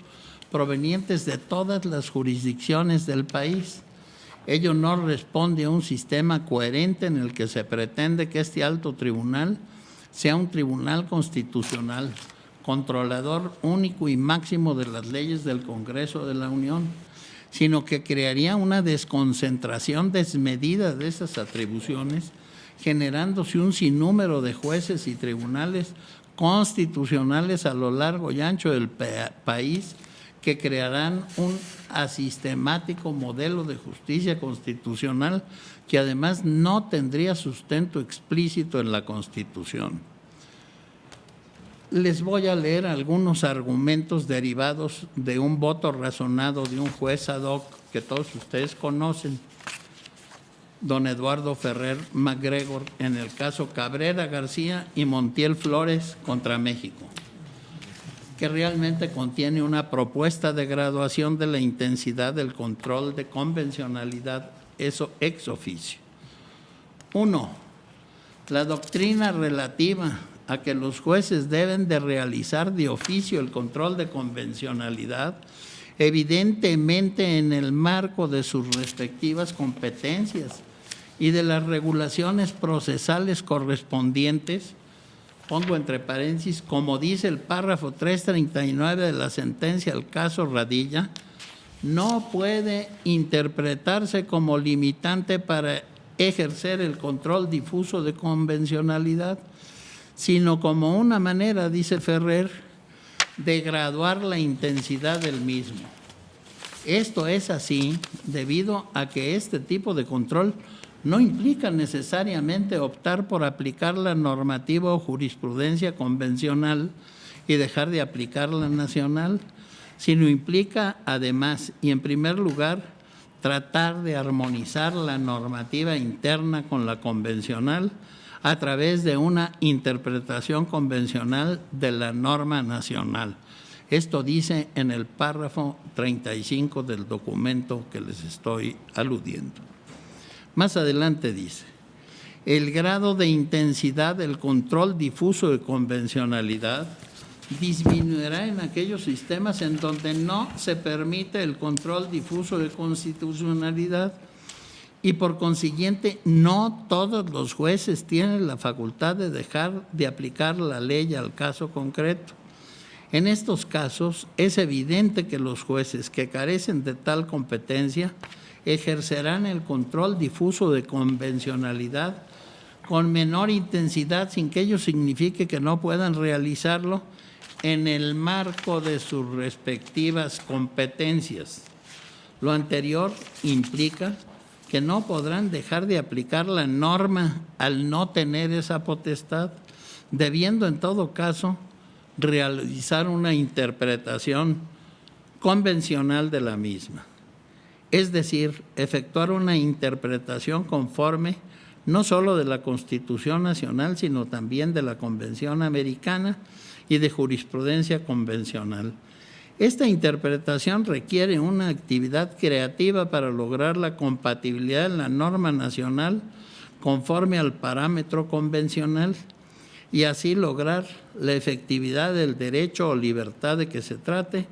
provenientes de todas las jurisdicciones del país. Ello no responde a un sistema coherente en el que se pretende que este alto tribunal sea un tribunal constitucional, controlador único y máximo de las leyes del Congreso de la Unión, sino que crearía una desconcentración desmedida de esas atribuciones, generándose un sinnúmero de jueces y tribunales constitucionales a lo largo y ancho del país que crearán un asistemático modelo de justicia constitucional que además no tendría sustento explícito en la Constitución. Les voy a leer algunos argumentos derivados de un voto razonado de un juez ad hoc que todos ustedes conocen, don Eduardo Ferrer MacGregor, en el caso Cabrera García y Montiel Flores contra México, que realmente contiene una propuesta de graduación de la intensidad del control de convencionalidad, eso ex oficio. 1. La doctrina relativa a que los jueces deben de realizar de oficio el control de convencionalidad, evidentemente en el marco de sus respectivas competencias y de las regulaciones procesales correspondientes, pongo entre paréntesis, como dice el párrafo 339 de la sentencia al caso Radilla, no puede interpretarse como limitante para ejercer el control difuso de convencionalidad, sino como una manera, dice Ferrer, de graduar la intensidad del mismo. Esto es así debido a que este tipo de control no implica necesariamente optar por aplicar la normativa o jurisprudencia convencional y dejar de aplicar la nacional, sino implica además y en primer lugar tratar de armonizar la normativa interna con la convencional a través de una interpretación convencional de la norma nacional. Esto dice en el párrafo 35 del documento que les estoy aludiendo. Más adelante dice, el grado de intensidad del control difuso de convencionalidad disminuirá en aquellos sistemas en donde no se permite el control difuso de constitucionalidad y por consiguiente no todos los jueces tienen la facultad de dejar de aplicar la ley al caso concreto. En estos casos es evidente que los jueces que carecen de tal competencia ejercerán el control difuso de convencionalidad con menor intensidad sin que ello signifique que no puedan realizarlo en el marco de sus respectivas competencias. Lo anterior implica que no podrán dejar de aplicar la norma al no tener esa potestad, debiendo en todo caso realizar una interpretación convencional de la misma. Es decir, efectuar una interpretación conforme no solo de la Constitución Nacional, sino también de la Convención Americana y de jurisprudencia convencional. Esta interpretación requiere una actividad creativa para lograr la compatibilidad en la norma nacional conforme al parámetro convencional y así lograr la efectividad del derecho o libertad de que se trate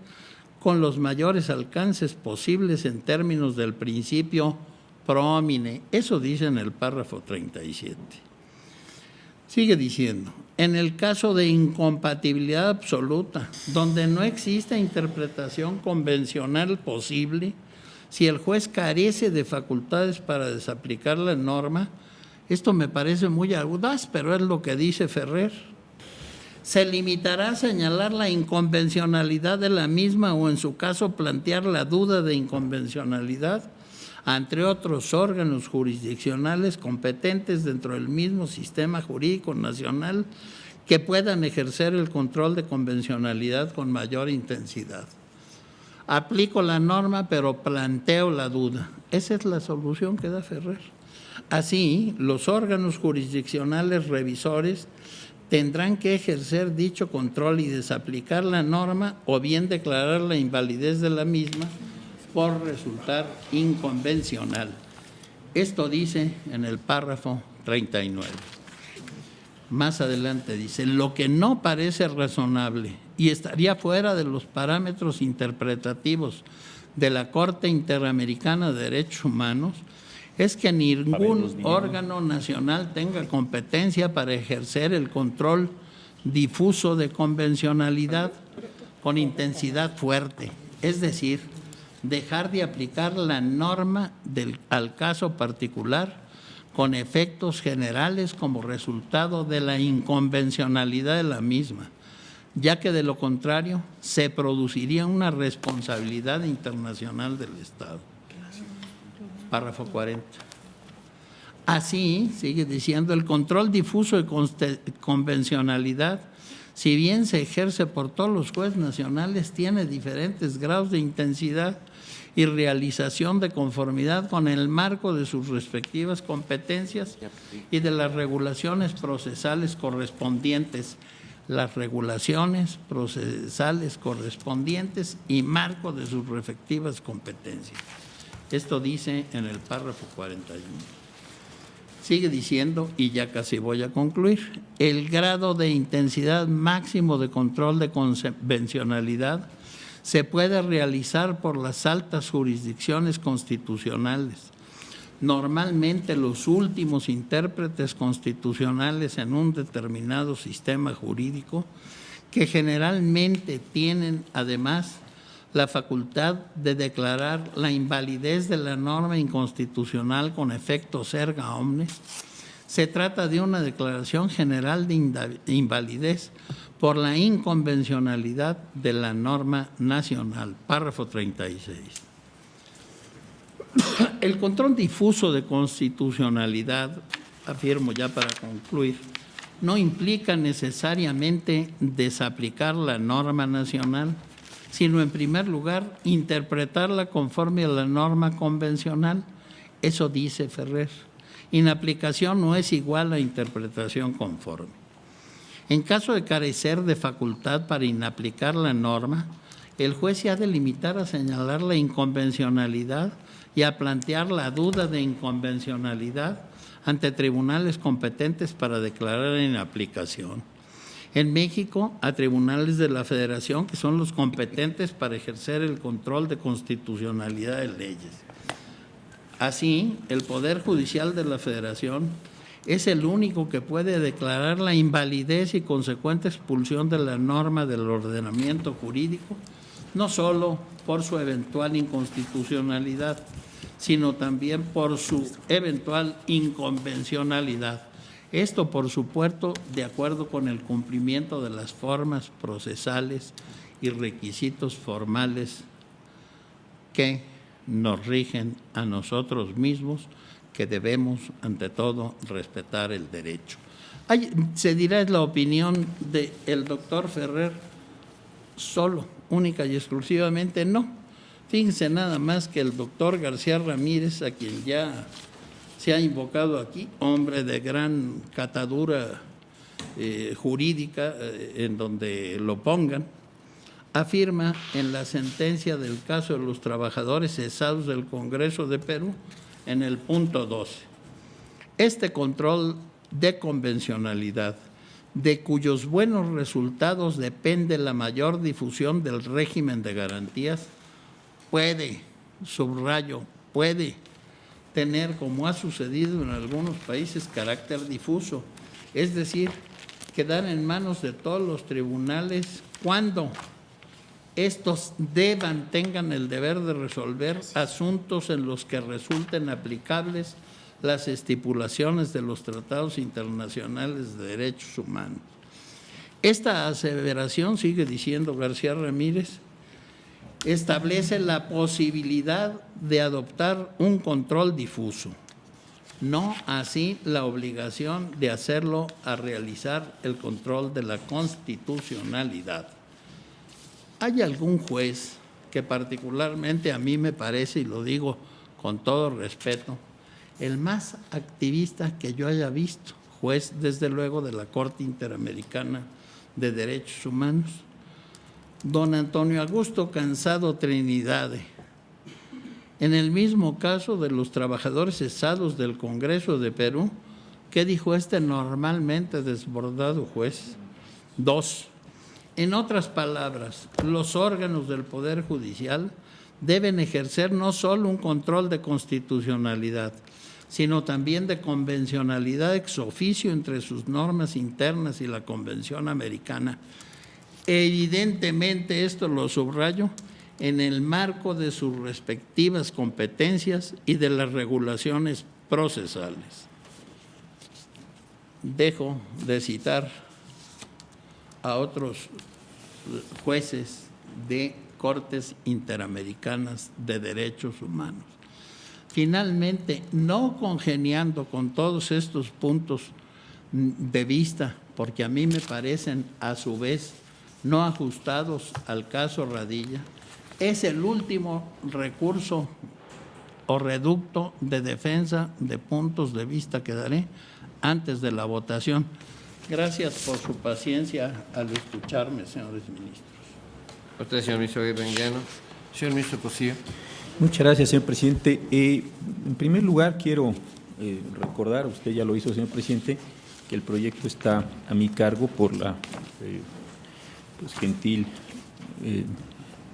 con los mayores alcances posibles en términos del principio pro homine. Eso dice en el párrafo 37. Sigue diciendo, en el caso de incompatibilidad absoluta, donde no existe interpretación convencional posible, si el juez carece de facultades para desaplicar la norma, esto me parece muy audaz, pero es lo que dice Ferrer, se limitará a señalar la inconvencionalidad de la misma o en su caso plantear la duda de inconvencionalidad entre otros órganos jurisdiccionales competentes dentro del mismo sistema jurídico nacional que puedan ejercer el control de convencionalidad con mayor intensidad. Aplico la norma, pero planteo la duda. Esa es la solución que da Ferrer. Así, los órganos jurisdiccionales revisores tendrán que ejercer dicho control y desaplicar la norma o bien declarar la invalidez de la misma por resultar inconvencional. Esto dice en el párrafo 39. Más adelante dice, lo que no parece razonable y estaría fuera de los parámetros interpretativos de la Corte Interamericana de Derechos Humanos es que ningún órgano nacional tenga competencia para ejercer el control difuso de convencionalidad con intensidad fuerte, es decir, dejar de aplicar la norma al caso particular con efectos generales como resultado de la inconvencionalidad de la misma, ya que de lo contrario se produciría una responsabilidad internacional del Estado. Párrafo 40. Así, sigue diciendo, el control difuso de convencionalidad, si bien se ejerce por todos los jueces nacionales, tiene diferentes grados de intensidad y realización de conformidad con el marco de sus respectivas competencias y de las regulaciones procesales correspondientes, y marco de sus respectivas competencias. Esto dice en el párrafo 41. Sigue diciendo, y ya casi voy a concluir, el grado de intensidad máximo de control de convencionalidad se puede realizar por las altas jurisdicciones constitucionales. Normalmente los últimos intérpretes constitucionales en un determinado sistema jurídico, que generalmente tienen además la facultad de declarar la invalidez de la norma inconstitucional con efectos erga omnes. Se trata de una declaración general de invalidez por la inconvencionalidad de la norma nacional. Párrafo 36. El control difuso de constitucionalidad, afirmo ya para concluir, no implica necesariamente desaplicar la norma nacional, sino en primer lugar interpretarla conforme a la norma convencional. Eso dice Ferrer. Inaplicación no es igual a interpretación conforme. En caso de carecer de facultad para inaplicar la norma, el juez se ha de limitar a señalar la inconvencionalidad y a plantear la duda de inconvencionalidad ante tribunales competentes para declarar inaplicación. En México, a tribunales de la Federación, que son los competentes para ejercer el control de constitucionalidad de leyes. Así, el Poder Judicial de la Federación es el único que puede declarar la invalidez y consecuente expulsión de la norma del ordenamiento jurídico, no solo por su eventual inconstitucionalidad, sino también por su eventual inconvencionalidad. Esto, por supuesto, de acuerdo con el cumplimiento de las formas procesales y requisitos formales que nos rigen a nosotros mismos, que debemos, ante todo, respetar el derecho. Se dirá, es la opinión del doctor Ferrer solo, única y exclusivamente, no. Fíjense nada más que el doctor García Ramírez, a quien ya se ha invocado aquí, hombre de gran catadura jurídica, en donde lo pongan, afirma en la sentencia del caso de los trabajadores cesados del Congreso de Perú, en el punto 12, este control de convencionalidad, de cuyos buenos resultados depende la mayor difusión del régimen de garantías, puede, subrayo, puede tener, como ha sucedido en algunos países, carácter difuso, es decir, quedar en manos de todos los tribunales cuando estos tengan el deber de resolver asuntos en los que resulten aplicables las estipulaciones de los tratados internacionales de derechos humanos. Esta aseveración, sigue diciendo García Ramírez, establece la posibilidad de adoptar un control difuso, no así la obligación de hacerlo a realizar el control de la constitucionalidad. ¿Hay algún juez que particularmente a mí me parece, y lo digo con todo respeto, el más activista que yo haya visto, juez desde luego de la Corte Interamericana de Derechos Humanos, don Antonio Augusto Cansado Trinidade, en el mismo caso de los trabajadores cesados del Congreso de Perú? ¿Qué dijo este normalmente desbordado juez? 2. En otras palabras, los órganos del Poder Judicial deben ejercer no solo un control de constitucionalidad, sino también de convencionalidad ex oficio entre sus normas internas y la Convención Americana. Evidentemente, esto lo subrayo, en el marco de sus respectivas competencias y de las regulaciones procesales. Dejo de citar a otros jueces de Cortes Interamericanas de Derechos Humanos. Finalmente, no congeniando con todos estos puntos de vista, porque a mí me parecen a su vez no ajustados al caso Radilla, es el último recurso o reducto de defensa de puntos de vista que daré antes de la votación. Gracias por su paciencia al escucharme, señores ministros. Usted, señor ministro Guerrero. Señor ministro Cosío. Muchas gracias, señor presidente. En primer lugar, quiero recordar, usted ya lo hizo, señor presidente, que el proyecto está a mi cargo por la gentil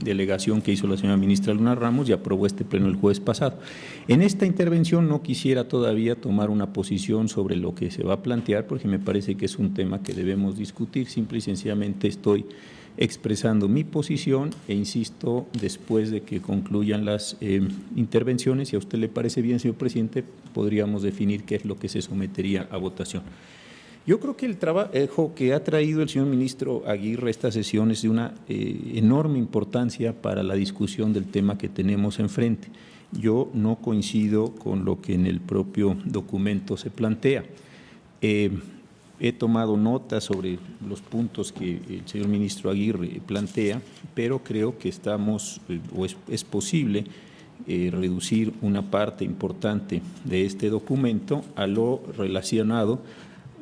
delegación que hizo la señora ministra Luna Ramos y aprobó este pleno el jueves pasado. En esta intervención no quisiera todavía tomar una posición sobre lo que se va a plantear, porque me parece que es un tema que debemos discutir. Simple y sencillamente estoy expresando mi posición e insisto, después de que concluyan las intervenciones, si a usted le parece bien, señor presidente, podríamos definir qué es lo que se sometería a votación. Yo creo que el trabajo que ha traído el señor ministro Aguirre a esta sesión es de una enorme importancia para la discusión del tema que tenemos enfrente. yo no coincido con lo que en el propio documento se plantea. He tomado nota sobre los puntos que el señor ministro Aguirre plantea, pero creo que es posible reducir una parte importante de este documento a lo relacionado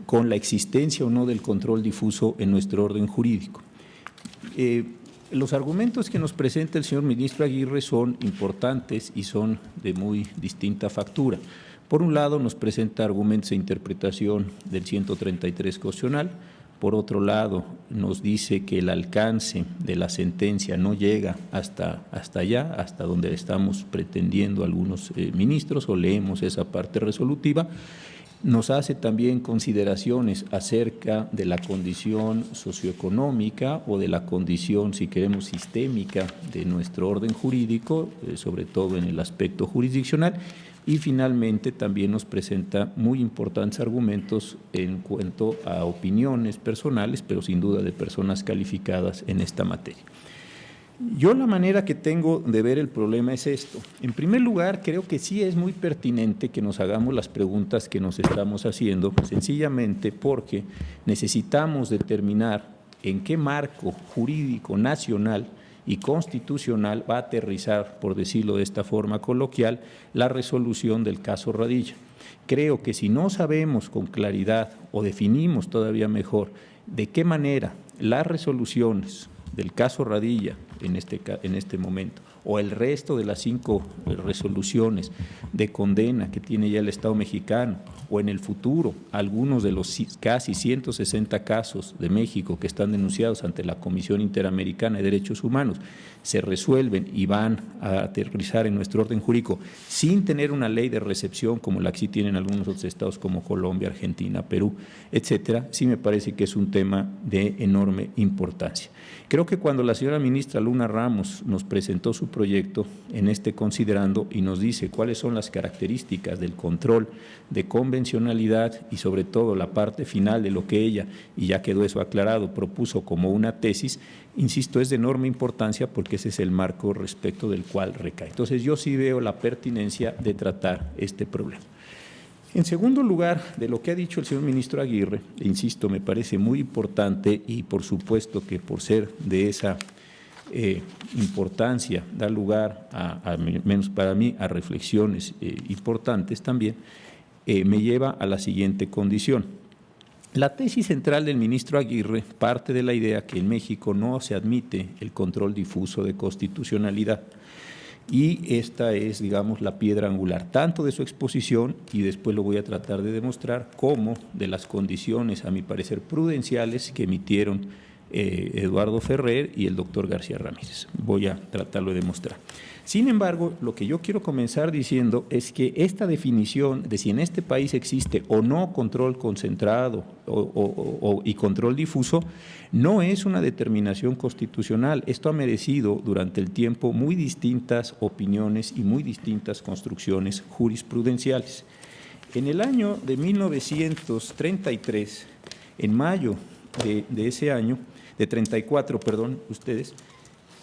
con la existencia o no del control difuso en nuestro orden jurídico. Los argumentos que nos presenta el señor ministro Aguirre son importantes y son de muy distinta factura. Por un lado, nos presenta argumentos de interpretación del 133 constitucional. Por otro lado, nos dice que el alcance de la sentencia no llega hasta allá, hasta donde estamos pretendiendo algunos ministros, o leemos esa parte resolutiva. Nos hace también consideraciones acerca de la condición socioeconómica o de la condición, si queremos, sistémica de nuestro orden jurídico, sobre todo en el aspecto jurisdiccional. Y finalmente también nos presenta muy importantes argumentos en cuanto a opiniones personales, pero sin duda de personas calificadas en esta materia. Yo la manera que tengo de ver el problema es esto. En primer lugar, creo que sí es muy pertinente que nos hagamos las preguntas que nos estamos haciendo, sencillamente porque necesitamos determinar en qué marco jurídico nacional y constitucional va a aterrizar, por decirlo de esta forma coloquial, la resolución del caso Radilla. Creo que si no sabemos con claridad o definimos todavía mejor de qué manera las resoluciones del caso Radilla en este momento, o el resto de las 5 resoluciones de condena que tiene ya el Estado mexicano, o en el futuro algunos de los casi 160 casos de México que están denunciados ante la Comisión Interamericana de Derechos Humanos, se resuelven y van a aterrizar en nuestro orden jurídico sin tener una ley de recepción como la que sí tienen algunos otros estados como Colombia, Argentina, Perú, etcétera, sí me parece que es un tema de enorme importancia. Creo que cuando la señora ministra Luna Ramos nos presentó su proyecto en considerando y nos dice cuáles son las características del control de convencionalidad y sobre todo la parte final de lo que ella, y ya quedó eso aclarado, propuso como una tesis, insisto, es de enorme importancia porque ese es el marco respecto del cual recae. Entonces yo sí veo la pertinencia de tratar este problema. En segundo lugar, de lo que ha dicho el señor ministro Aguirre, insisto, me parece muy importante y por supuesto que por ser de esa importancia da lugar, menos para mí, a reflexiones importantes también, me lleva a la siguiente condición. La tesis central del ministro Aguirre parte de la idea que en México no se admite el control difuso de constitucionalidad. Y esta es, digamos, la piedra angular, tanto de su exposición, y después lo voy a tratar de demostrar, como de las condiciones, a mi parecer, prudenciales que emitieron Eduardo Ferrer y el doctor García Ramírez. Voy a tratarlo de demostrar. Sin embargo, lo que yo quiero comenzar diciendo es que esta definición de si en este país existe o no control concentrado y control difuso no es una determinación constitucional. Esto ha merecido durante el tiempo muy distintas opiniones y muy distintas construcciones jurisprudenciales. En el año de 1933, en mayo de ese año, de 34, perdón,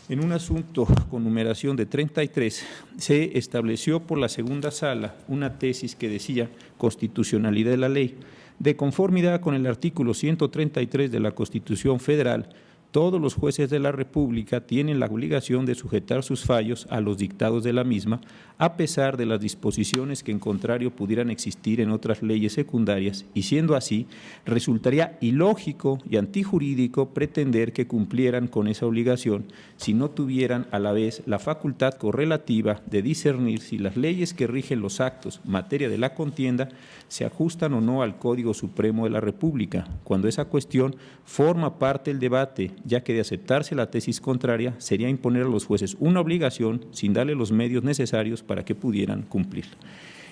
en un asunto con numeración de 33, se estableció por la segunda sala una tesis que decía constitucionalidad de la ley. De conformidad con el artículo 133 de la Constitución Federal, todos los jueces de la República tienen la obligación de sujetar sus fallos a los dictados de la misma, a pesar de las disposiciones que en contrario pudieran existir en otras leyes secundarias, y siendo así, resultaría ilógico y antijurídico pretender que cumplieran con esa obligación si no tuvieran a la vez la facultad correlativa de discernir si las leyes que rigen los actos, materia de la contienda, se ajustan o no al Código Supremo de la República, cuando esa cuestión forma parte del debate, ya que de aceptarse la tesis contraria sería imponer a los jueces una obligación sin darle los medios necesarios para que pudieran cumplirla.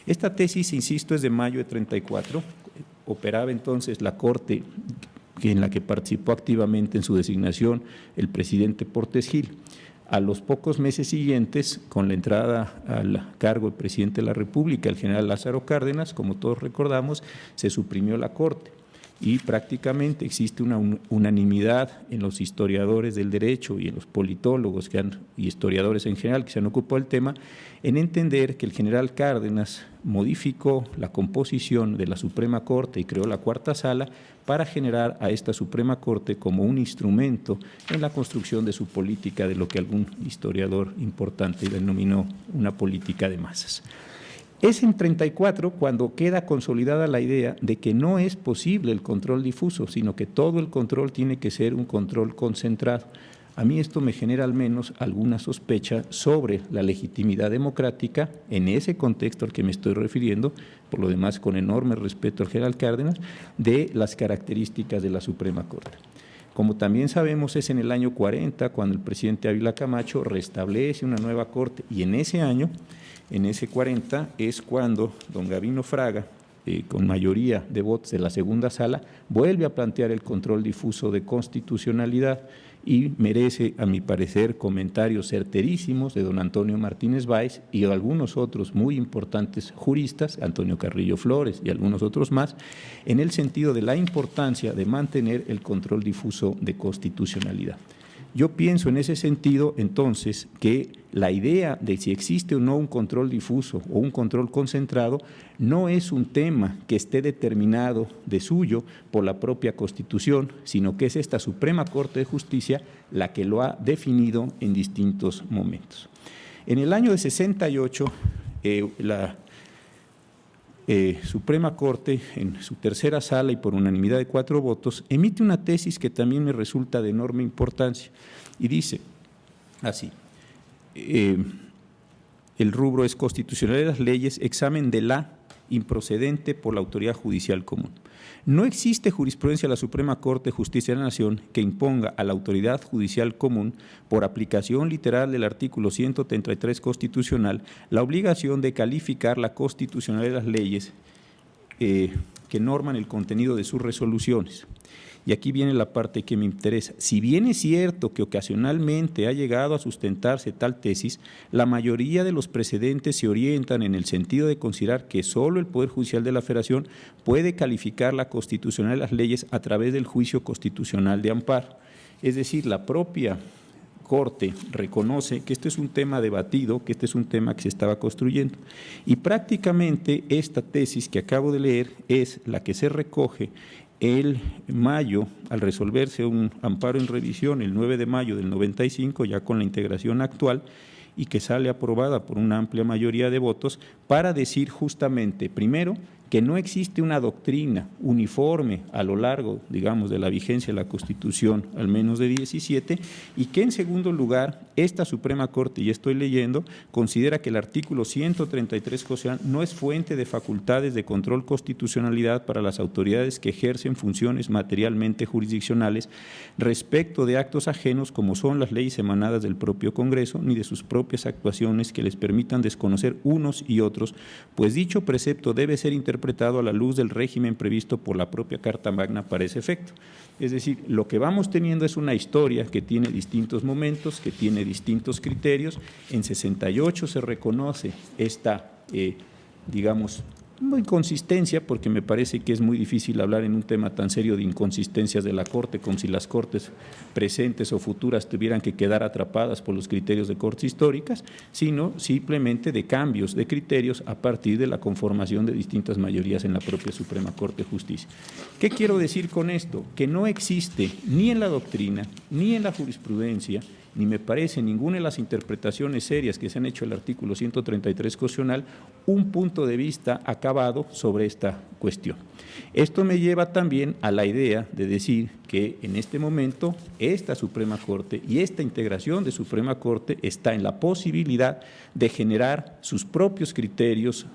Esta tesis, insisto, es de mayo de 34, operaba entonces la Corte en la que participó activamente en su designación el presidente Portes Gil. A los pocos meses siguientes, con la entrada al cargo del presidente de la República, el general Lázaro Cárdenas, como todos recordamos, se suprimió la Corte. y prácticamente existe una unanimidad en los historiadores del derecho y en los politólogos y historiadores en general que se han ocupado del tema, en entender que el general Cárdenas modificó la composición de la Suprema Corte y creó la Cuarta Sala para generar a esta Suprema Corte como un instrumento en la construcción de su política, de lo que algún historiador importante denominó una política de masas. Es en 34 cuando queda consolidada la idea de que no es posible el control difuso, sino que todo el control tiene que ser un control concentrado. A mí esto me genera al menos alguna sospecha sobre la legitimidad democrática en ese contexto al que me estoy refiriendo, por lo demás con enorme respeto al general Cárdenas, de las características de la Suprema Corte. Como también sabemos, es en el año 40 cuando el presidente Ávila Camacho restablece una nueva Corte, y en ese año, en ese 40, es cuando don Gabino Fraga, con mayoría de votos de la segunda sala, vuelve a plantear el control difuso de constitucionalidad y merece, a mi parecer, comentarios certerísimos de don Antonio Martínez Báez y de algunos otros muy importantes juristas, Antonio Carrillo Flores y algunos otros más, en el sentido de la importancia de mantener el control difuso de constitucionalidad. Yo pienso en ese sentido, entonces, que la idea de si existe o no un control difuso o un control concentrado no es un tema que esté determinado de suyo por la propia Constitución, sino que es esta Suprema Corte de Justicia la que lo ha definido en distintos momentos. En el año de 68, la Suprema Corte, en su tercera sala y por unanimidad de 4 votos, emite una tesis que también me resulta de enorme importancia y dice así: el rubro es constitucionalidad de las leyes, examen de la improcedente por la autoridad judicial común. No existe jurisprudencia de la Suprema Corte de Justicia de la Nación que imponga a la autoridad judicial común, por aplicación literal del artículo 133 constitucional, la obligación de calificar la constitucionalidad de las leyes que norman el contenido de sus resoluciones. Y aquí viene la parte que me interesa. Si bien es cierto que ocasionalmente ha llegado a sustentarse tal tesis, la mayoría de los precedentes se orientan en el sentido de considerar que solo el Poder Judicial de la Federación puede calificar la constitucionalidad de las leyes a través del juicio constitucional de amparo. Es decir, la propia Corte reconoce que este es un tema debatido, que este es un tema que se estaba construyendo. Y prácticamente esta tesis que acabo de leer es la que se recoge el mayo, al resolverse un amparo en revisión el 9 de mayo del 95, ya con la integración actual, y que sale aprobada por una amplia mayoría de votos, para decir justamente, primero, que no existe una doctrina uniforme a lo largo, digamos, de la vigencia de la Constitución, al menos de 17, y que en segundo lugar, esta Suprema Corte, y estoy leyendo, considera que el artículo 133 constitucional no es fuente de facultades de control constitucionalidad para las autoridades que ejercen funciones materialmente jurisdiccionales respecto de actos ajenos como son las leyes emanadas del propio Congreso, ni de sus propias actuaciones que les permitan desconocer unos y otros, pues dicho precepto debe ser interpretado a la luz del régimen previsto por la propia Carta Magna para ese efecto. Es decir, lo que vamos teniendo es una historia que tiene distintos momentos, que tiene distintos criterios. En 68 se reconoce esta, digamos, no inconsistencia, porque me parece que es muy difícil hablar en un tema tan serio de inconsistencias de la Corte, como si las Cortes presentes o futuras tuvieran que quedar atrapadas por los criterios de Cortes históricas, sino simplemente de cambios de criterios a partir de la conformación de distintas mayorías en la propia Suprema Corte de Justicia. ¿Qué quiero decir con esto? Que no existe ni en la doctrina, ni en la jurisprudencia, ni me parece ninguna de las interpretaciones serias que se han hecho del artículo 133 constitucional un punto de vista acabado sobre esta cuestión. Esto me lleva también a la idea de decir que en este momento esta Suprema Corte y esta integración de Suprema Corte está en la posibilidad de generar sus propios criterios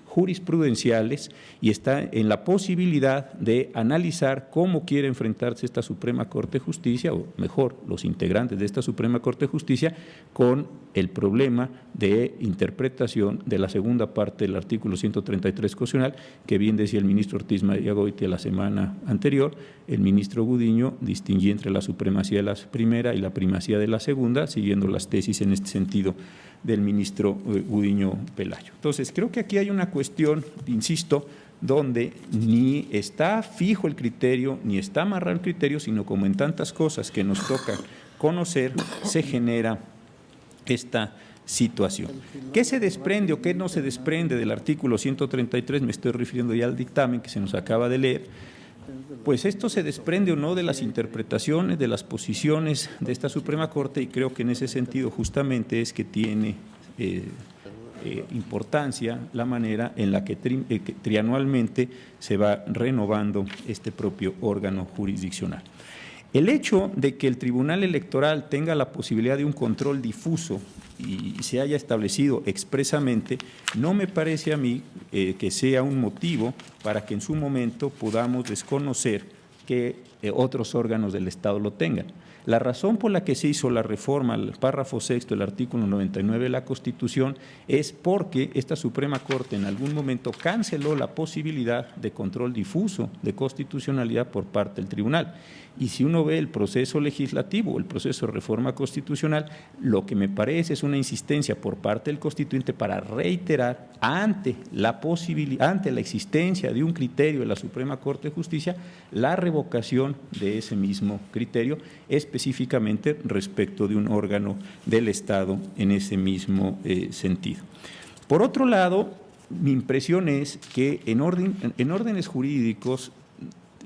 jurisprudenciales y está en la posibilidad de analizar cómo quiere enfrentarse esta Suprema Corte de Justicia, o mejor, los integrantes de esta Suprema Corte de Justicia, con el problema de interpretación de la segunda parte del artículo 133 constitucional, que bien decía el ministro Ortiz Mayagoitia la semana anterior. El ministro Gudiño distinguía entre la supremacía de la primera y la primacía de la segunda, siguiendo las tesis en este sentido del ministro Gudiño Pelayo. Entonces, creo que aquí hay una cuestión, insisto, donde ni está fijo el criterio, ni está amarrado el criterio, sino como en tantas cosas que nos toca conocer, se genera esta situación. ¿Qué se desprende o qué no se desprende del artículo 133? Me estoy refiriendo ya al dictamen que se nos acaba de leer. Pues esto se desprende o no de las interpretaciones, de las posiciones de esta Suprema Corte, y creo que en ese sentido justamente es que tiene importancia la manera en la que trianualmente se va renovando este propio órgano jurisdiccional. El hecho de que el Tribunal Electoral tenga la posibilidad de un control difuso y se haya establecido expresamente, no me parece a mí que sea un motivo para que en su momento podamos desconocer que otros órganos del Estado lo tengan. La razón por la que se hizo la reforma al párrafo sexto del artículo 99 de la Constitución es porque esta Suprema Corte en algún momento canceló la posibilidad de control difuso de constitucionalidad por parte del tribunal. Y si uno ve el proceso legislativo, el proceso de reforma constitucional, lo que me parece es una insistencia por parte del constituyente para reiterar ante la existencia de un criterio de la Suprema Corte de Justicia, la revocación de ese mismo criterio, específicamente respecto de un órgano del Estado en ese mismo sentido. Por otro lado, mi impresión es que en órdenes jurídicos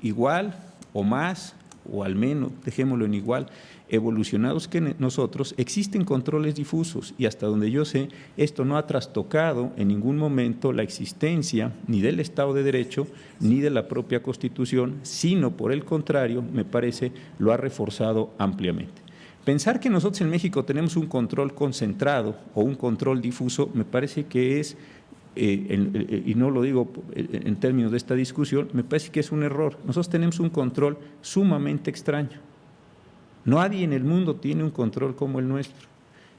igual o más, o al menos, dejémoslo en igual, evolucionados que nosotros, existen controles difusos y hasta donde yo sé, esto no ha trastocado en ningún momento la existencia ni del Estado de Derecho ni de la propia Constitución, sino por el contrario, me parece, lo ha reforzado ampliamente. Pensar que nosotros en México tenemos un control concentrado o un control difuso, me parece que es, y no lo digo en términos de esta discusión, me parece que es un error. Nosotros tenemos un control sumamente extraño. Nadie en el mundo tiene un control como el nuestro.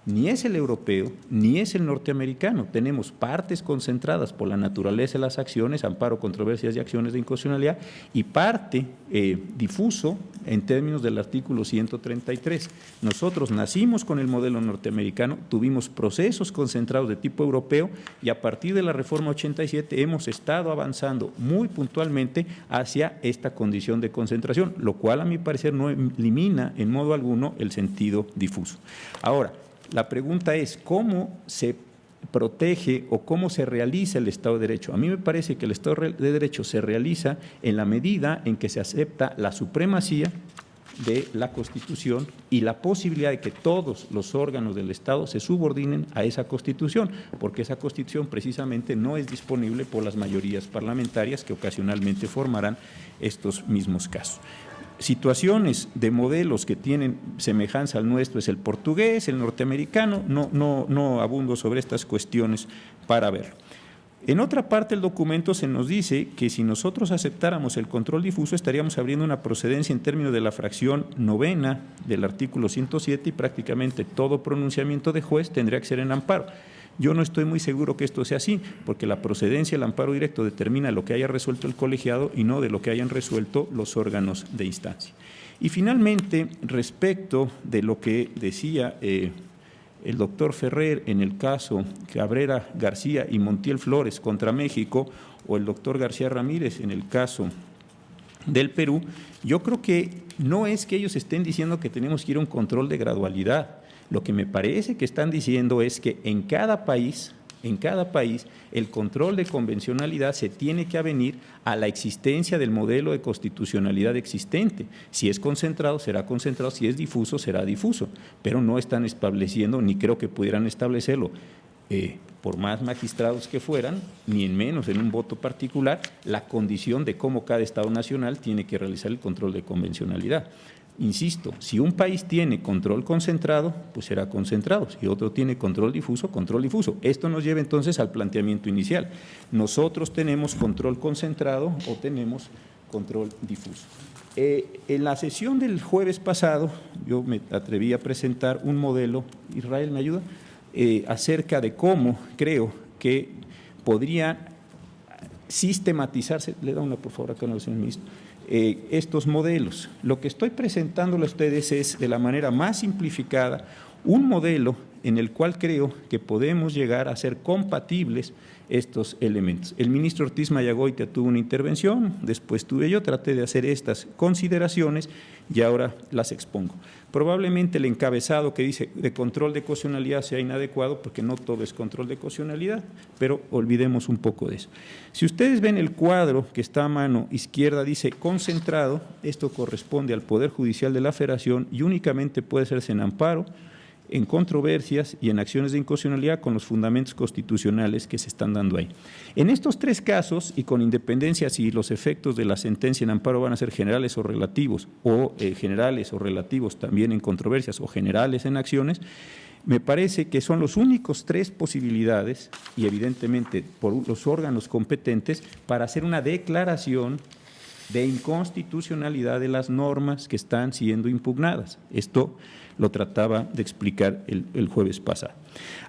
Ni es el europeo, ni es el norteamericano. Tenemos partes concentradas por la naturaleza de las acciones, amparo, controversias y acciones de inconstitucionalidad, y parte difuso en términos del artículo 133. Nosotros nacimos con el modelo norteamericano, tuvimos procesos concentrados de tipo europeo y a partir de la reforma 87 hemos estado avanzando muy puntualmente hacia esta condición de concentración, lo cual a mi parecer no elimina en modo alguno el sentido difuso. Ahora, la pregunta es, ¿cómo se protege o cómo se realiza el Estado de Derecho? A mí me parece que el Estado de Derecho se realiza en la medida en que se acepta la supremacía de la Constitución y la posibilidad de que todos los órganos del Estado se subordinen a esa Constitución, porque esa Constitución precisamente no es disponible por las mayorías parlamentarias que ocasionalmente formarán estos mismos casos. Situaciones de modelos que tienen semejanza al nuestro es el portugués, el norteamericano, no abundo sobre estas cuestiones para verlo. En otra parte del documento se nos dice que si nosotros aceptáramos el control difuso estaríamos abriendo una procedencia en términos de la fracción 9 del artículo 107 y prácticamente todo pronunciamiento de juez tendría que ser en amparo. Yo no estoy muy seguro que esto sea así, porque la procedencia del amparo directo determina lo que haya resuelto el colegiado y no de lo que hayan resuelto los órganos de instancia. Y finalmente, respecto de lo que decía el doctor Ferrer en el caso Cabrera García y Montiel Flores contra México, o el doctor García Ramírez en el caso del Perú, yo creo que no es que ellos estén diciendo que tenemos que ir a un control de gradualidad. Lo que me parece que están diciendo es que en cada país, el control de convencionalidad se tiene que avenir a la existencia del modelo de constitucionalidad existente. Si es concentrado, será concentrado, si es difuso, será difuso, pero no están estableciendo, ni creo que pudieran establecerlo, por más magistrados que fueran, ni en menos en un voto particular, la condición de cómo cada Estado nacional tiene que realizar el control de convencionalidad. Insisto, si un país tiene control concentrado, pues será concentrado. Si otro tiene control difuso, control difuso. Esto nos lleva entonces al planteamiento inicial. Nosotros tenemos control concentrado o tenemos control difuso. En la sesión del jueves pasado, yo me atreví a presentar un modelo, Israel, ¿me ayuda?, acerca de cómo creo que podría sistematizarse. Le da una, por favor, acá, no, señor ministro. Estos modelos. Lo que estoy presentándole a ustedes es, de la manera más simplificada, un modelo en el cual creo que podemos llegar a ser compatibles estos elementos. El ministro Ortiz Mayagoitia tuvo una intervención, después tuve yo, traté de hacer estas consideraciones y ahora las expongo. Probablemente el encabezado que dice de control de constitucionalidad sea inadecuado porque no todo es control de constitucionalidad, pero olvidemos un poco de eso. Si ustedes ven el cuadro que está a mano izquierda, dice concentrado, esto corresponde al Poder Judicial de la Federación y únicamente puede hacerse en amparo, en controversias y en acciones de inconstitucionalidad con los fundamentos constitucionales que se están dando ahí. En estos tres casos, y con independencia si los efectos de la sentencia en amparo van a ser generales o relativos, o generales o relativos también en controversias, o generales en acciones, me parece que son los únicos tres posibilidades, y evidentemente por los órganos competentes, para hacer una declaración de inconstitucionalidad de las normas que están siendo impugnadas. Esto lo trataba de explicar el jueves pasado.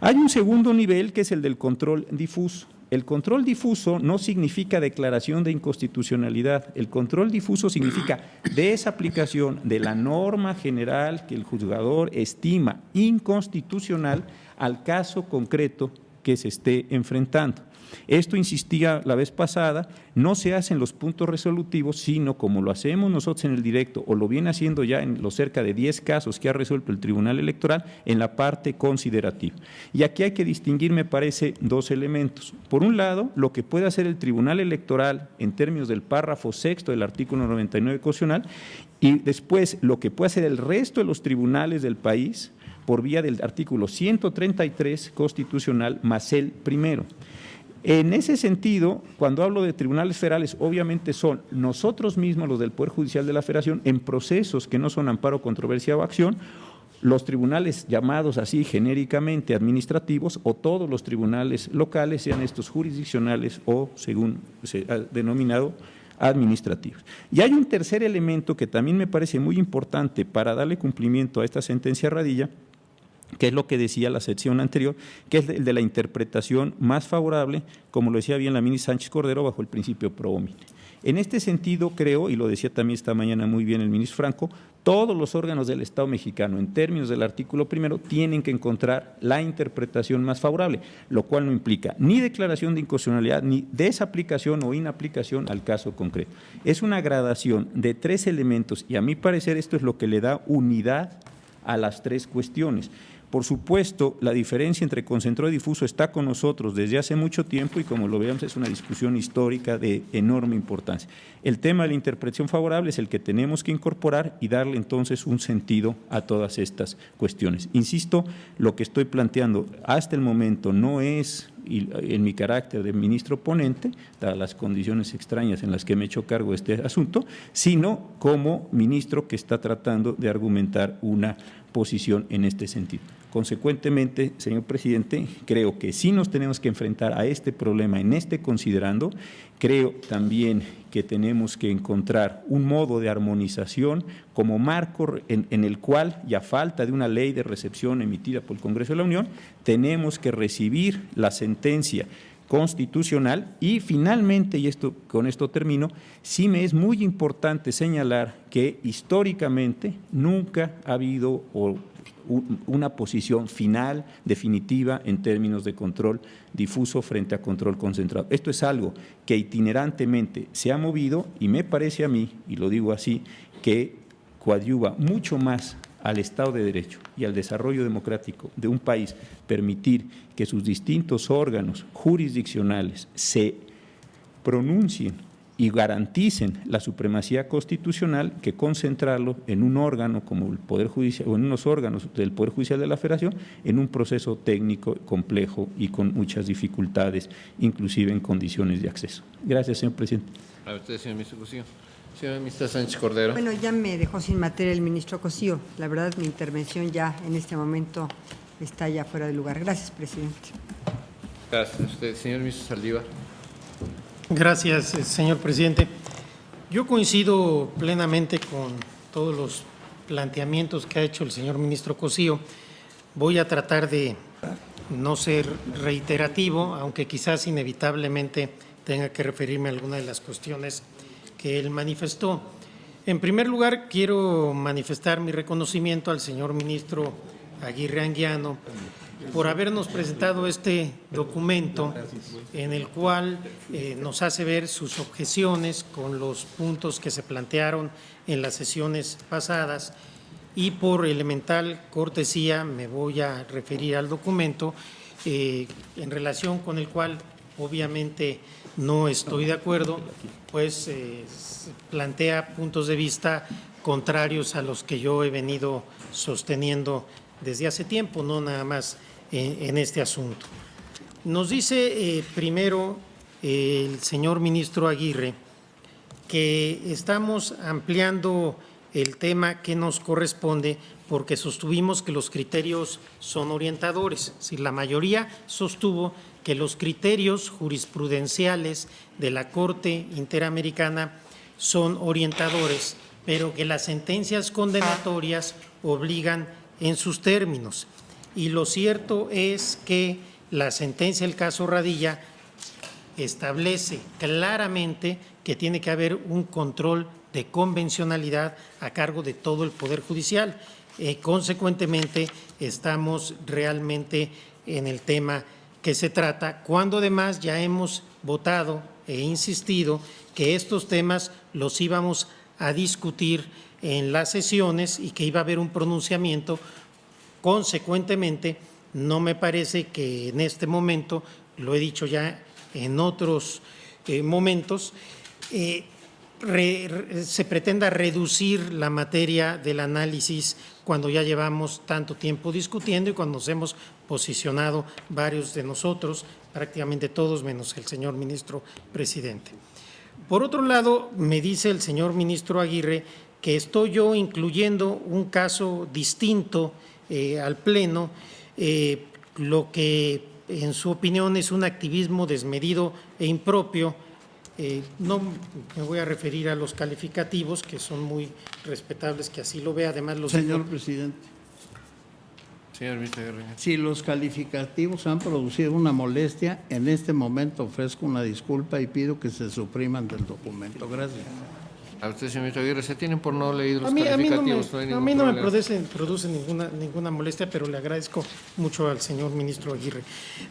Hay un segundo nivel que es el del control difuso. El control difuso no significa declaración de inconstitucionalidad. El control difuso significa desaplicación de la norma general que el juzgador estima inconstitucional al caso concreto que se esté enfrentando. Esto, insistía la vez pasada, no se hace en los puntos resolutivos, sino como lo hacemos nosotros en el directo o lo viene haciendo ya en los cerca de 10 casos que ha resuelto el Tribunal Electoral, en la parte considerativa. Y aquí hay que distinguir, me parece, dos elementos. Por un lado, lo que puede hacer el Tribunal Electoral en términos del párrafo sexto del artículo 99 constitucional, y después lo que puede hacer el resto de los tribunales del país por vía del artículo 133 constitucional más el primero. En ese sentido, cuando hablo de tribunales federales, obviamente son nosotros mismos, los del Poder Judicial de la Federación, en procesos que no son amparo, controversia o acción, los tribunales llamados así genéricamente administrativos o todos los tribunales locales, sean estos jurisdiccionales o, según se ha denominado, administrativos. Y hay un tercer elemento que también me parece muy importante para darle cumplimiento a esta sentencia Radilla, que es lo que decía la sección anterior, que es el de la interpretación más favorable, como lo decía bien la ministra Sánchez Cordero, bajo el principio pro homine. En este sentido, creo, y lo decía también esta mañana muy bien el ministro Franco, todos los órganos del Estado mexicano, en términos del artículo primero, tienen que encontrar la interpretación más favorable, lo cual no implica ni declaración de inconstitucionalidad, ni desaplicación o inaplicación al caso concreto. Es una gradación de tres elementos y a mi parecer esto es lo que le da unidad a las tres cuestiones. Por supuesto, la diferencia entre concentrado y difuso está con nosotros desde hace mucho tiempo y como lo veamos es una discusión histórica de enorme importancia. El tema de la interpretación favorable es el que tenemos que incorporar y darle entonces un sentido a todas estas cuestiones. Insisto, lo que estoy planteando hasta el momento no es, en mi carácter de ministro ponente, dadas las condiciones extrañas en las que me he hecho cargo de este asunto, sino como ministro que está tratando de argumentar una posición en este sentido. Consecuentemente, señor presidente, creo que sí nos tenemos que enfrentar a este problema en este considerando. Creo también que tenemos que encontrar un modo de armonización como marco en el cual, y a falta de una ley de recepción emitida por el Congreso de la Unión, tenemos que recibir la sentencia constitucional y finalmente, y con esto termino, sí me es muy importante señalar que históricamente nunca ha habido una posición final, definitiva, en términos de control difuso frente a control concentrado. Esto es algo que itinerantemente se ha movido y me parece a mí, y lo digo así, que coadyuva mucho más al Estado de Derecho y al desarrollo democrático de un país, permitir que sus distintos órganos jurisdiccionales se pronuncien y garanticen la supremacía constitucional, que concentrarlo en un órgano como el Poder Judicial o en unos órganos del Poder Judicial de la Federación en un proceso técnico complejo y con muchas dificultades, inclusive en condiciones de acceso. Gracias, señor presidente. A usted, señor ministro Cosío. Señora ministra Sánchez Cordero. Bueno, ya me dejó sin materia el ministro Cosío. La verdad, mi intervención ya en este momento está ya fuera de lugar. Gracias, presidente. Gracias a usted. Señor ministro Saldívar. Gracias, señor presidente. Yo coincido plenamente con todos los planteamientos que ha hecho el señor ministro Cosío. Voy a tratar de no ser reiterativo, aunque quizás inevitablemente tenga que referirme a algunas de las cuestiones que él manifestó. En primer lugar, quiero manifestar mi reconocimiento al señor ministro Aguirre Anguiano por habernos presentado este documento en el cual nos hace ver sus objeciones con los puntos que se plantearon en las sesiones pasadas, y por elemental cortesía me voy a referir al documento en relación con el cual obviamente no estoy de acuerdo, pues plantea puntos de vista contrarios a los que yo he venido sosteniendo desde hace tiempo, no nada más en este asunto. Nos dice primero el señor ministro Aguirre que estamos ampliando el tema que nos corresponde porque sostuvimos que los criterios son orientadores. Si la mayoría sostuvo que los criterios jurisprudenciales de la Corte Interamericana son orientadores, pero que las sentencias condenatorias obligan en sus términos. Y lo cierto es que la sentencia del caso Radilla establece claramente que tiene que haber un control de convencionalidad a cargo de todo el Poder Judicial. Consecuentemente, estamos realmente en el tema que se trata, cuando además ya hemos votado e insistido que estos temas los íbamos a discutir en las sesiones y que iba a haber un pronunciamiento. Consecuentemente, no me parece que en este momento, lo he dicho ya en otros momentos, se pretenda reducir la materia del análisis cuando ya llevamos tanto tiempo discutiendo y cuando nos hemos posicionado varios de nosotros, prácticamente todos menos el señor ministro presidente. Por otro lado, me dice el señor ministro Aguirre que estoy yo incluyendo un caso distinto al Pleno, lo que en su opinión es un activismo desmedido e impropio. No me voy a referir a los calificativos, que son muy respetables, que así lo vea. Además, señor presidente. Señor ministro Aguirre. Si los calificativos han producido una molestia, en este momento ofrezco una disculpa y pido que se supriman del documento. Gracias. A usted, señor ministro Aguirre, se tienen por no leído los calificativos. A mí no me produce ninguna molestia, pero le agradezco mucho al señor ministro Aguirre.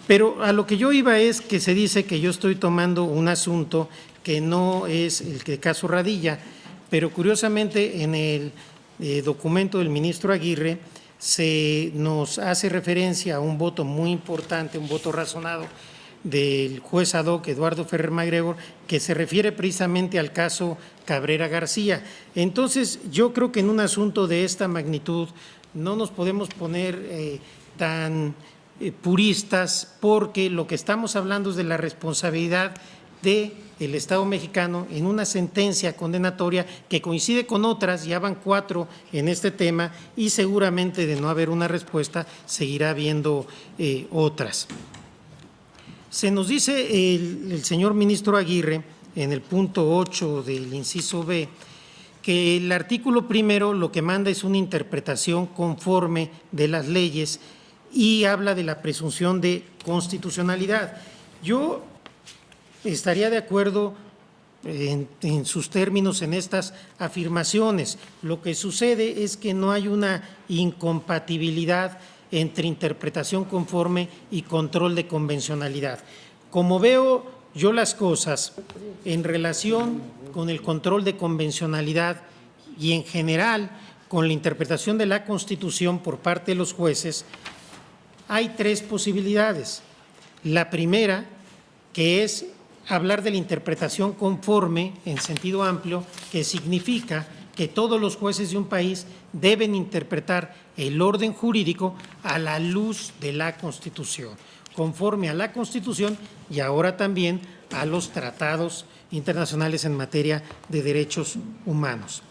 Pero a lo que yo iba es que se dice que yo estoy tomando un asunto que no es el de caso Radilla, pero curiosamente en el documento del ministro Aguirre se nos hace referencia a un voto muy importante, un voto razonado del juez ad hoc Eduardo Ferrer MacGregor, que se refiere precisamente al caso Cabrera García. Entonces, yo creo que en un asunto de esta magnitud no nos podemos poner tan puristas, porque lo que estamos hablando es de la responsabilidad del Estado mexicano en una sentencia condenatoria que coincide con otras, ya van 4 en este tema, y seguramente de no haber una respuesta seguirá habiendo otras. Se nos dice el señor ministro Aguirre, en el punto 8 del inciso B, que el artículo primero lo que manda es una interpretación conforme de las leyes y habla de la presunción de constitucionalidad. Yo estaría de acuerdo en sus términos en estas afirmaciones. Lo que sucede es que no hay una incompatibilidad entre interpretación conforme y control de convencionalidad. Como veo yo las cosas en relación con el control de convencionalidad y en general con la interpretación de la Constitución por parte de los jueces, hay 3 posibilidades. La primera, que es hablar de la interpretación conforme en sentido amplio, que significa que todos los jueces de un país deben interpretar el orden jurídico a la luz de la Constitución, conforme a la Constitución y ahora también a los tratados internacionales en materia de derechos humanos.